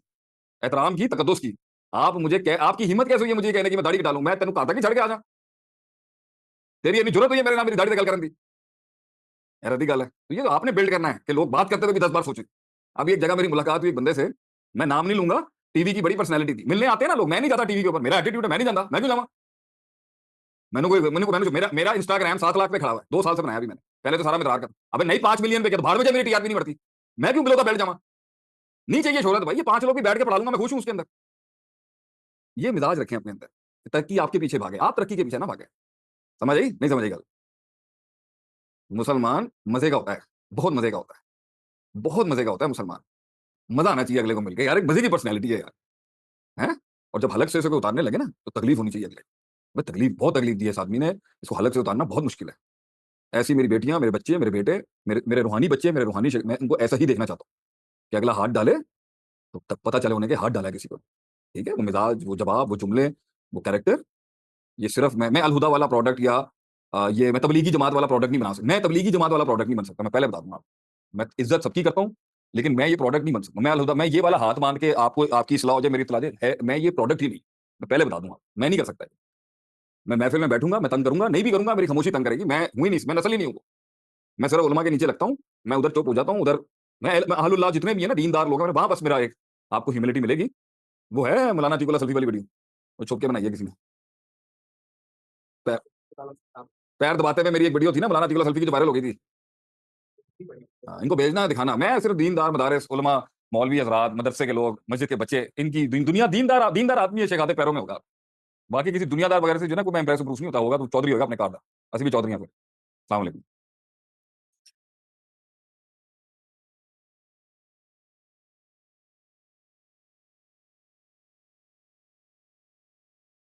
एहतराम की, तकद्दुस की। आप मुझे आपकी हिम्मत कैसे हुई है मुझे कहने की मैं दाढ़ी कटा लूं, मैं तेन कहा था कि छड़ के आ जा, तेरी इतनी जरूरत हुई है मेरे नाम मेरी दाढ़ी गल करने की, हैरत की गल है। तो ये तो आपने बिल्ड करना है कि लोग बात करते हुए भी 10 बार सोचें। अभी एक जगह मेरी मुलाकात हुई एक बंदे से, मैं नाम नहीं लूंगा, टीवी की बड़ी पर्सनैलिटी थी, मिलने आते हैं ना लोग, मैं नहीं जाता टीवी के ऊपर, मेरा एटीट्यूड है, मैं नहीं जाता, मैं क्यों जाऊंगा। मैंने मेरा मेरा इंस्टाग्राम 7 लाख पे खड़ा हुआ है, 2 साल से बनाया अभी मैंने, पहले तो सारा मैं कर, अबे नहीं 5 मिलियन पे, भाड़ में जाए मेरी टीआरपी नहीं बढ़ती, मैं क्यों बिलोता बैठ जाऊँ, नहीं चाहिए शोहरत भाई, ये 5 लोग भी बैठ के पढ़ा लूंगा, मैं खुश हूं उसके अंदर। ये मिजाज रखें अपने अंदर, तरक्की आपके पीछे भागे, आप तरक्की के पीछे ना भागे। समझ आई नहीं समझ आई गल। मुसलमान मजे का होता है, बहुत मजे का होता है, बहुत मजे का होता है मुसलमान, मजा आना चाहिए अगले को मिलकर, यार एक मजे की पर्सनैलिटी है यार, है। और जब हलक से कोई उतारने लगे ना तो तकलीफ होनी चाहिए अगले, भाई तकलीफ बहुत तकलीफ दी है इस आदमी ने, इसको हलक से उतारना बहुत मुश्किल है। ऐसी मेरी बेटियां, मेरे बच्चे, मेरे बेटे, मेरे मेरे रूहानी बच्चे, मेरे रूहानी मैं उनको ऐसा ही देखना चाहता हूँ कि अगला हाथ डाले तो तब पता चले उन्हें कि हाथ डाला है किसी को। ठीक है, वो मिजाज, वो जवाब, वो जुमले, वो कैरेक्टर, ये सिर्फ मैं अलहुदा वाला प्रोडक्ट या ये मैं तबलीगी जमात वाला प्रोडक्ट नहीं बना सकता, मैं तबलीगी जमात वाला प्रोडक्ट नहीं बन सकता, मैं पहले बता दूंगा आपको। मैं इज्जत सबकी करता हूँ, लेकिन मैं ये प्रोडक्ट नहीं बन सकता, मैं अलहुदा, मैं ये वाला हाथ मान के आपको आपकी इस्लाह हो जाए मेरी इत्तला है, मैं ये प्रोडक्ट ही नहीं, मैं पहले बता दूंगा, मैं नहीं कर सकता। मैं महफिल में बैठूंगा, मैं तंग करूंगा, नहीं भी करूंगा मेरी खामोशी तंग करेगी, मैं हुई नहीं, मैं नस्ल ही नहीं हूँ, मैं सिर्फ उलमा के नीचे लगता हूँ, मैं उधर चुप हो जाता हूँ, उधर मैं अहलुल्लाह जितने भी है ना दीनदार लोग हैं, वहां बस मेरा एक आपको ह्यूमिलिटी मिलेगी, वो है मौलाना अतीकुल्लाह सल्फी वाली वीडियो, वो छुप के बनाई है किसी ने, पैर, पैर दबाते हुए मेरी एक वीडियो थी ना मौलाना अतीकुल्लाह सल्फी की जो वायरल हो गई थी। हाँ, इनको भेजना है दिखाना, मैं सिर्फ दीनदार मदारिस उलमा मौलवी हजरात मदरसे के लोग मस्जिद के बच्चे इनकी दुनिया दीनदार दीनदार आदमी है शेखाते पैरों में होगा, बाकी किसी दुनियादार वगैरह से जो ना कोई मैं इंप्रेस नहीं होता होगा तो चौधरी होगा अपने कार का, असली भी चौधरी हैं। सलाम अलैकुम।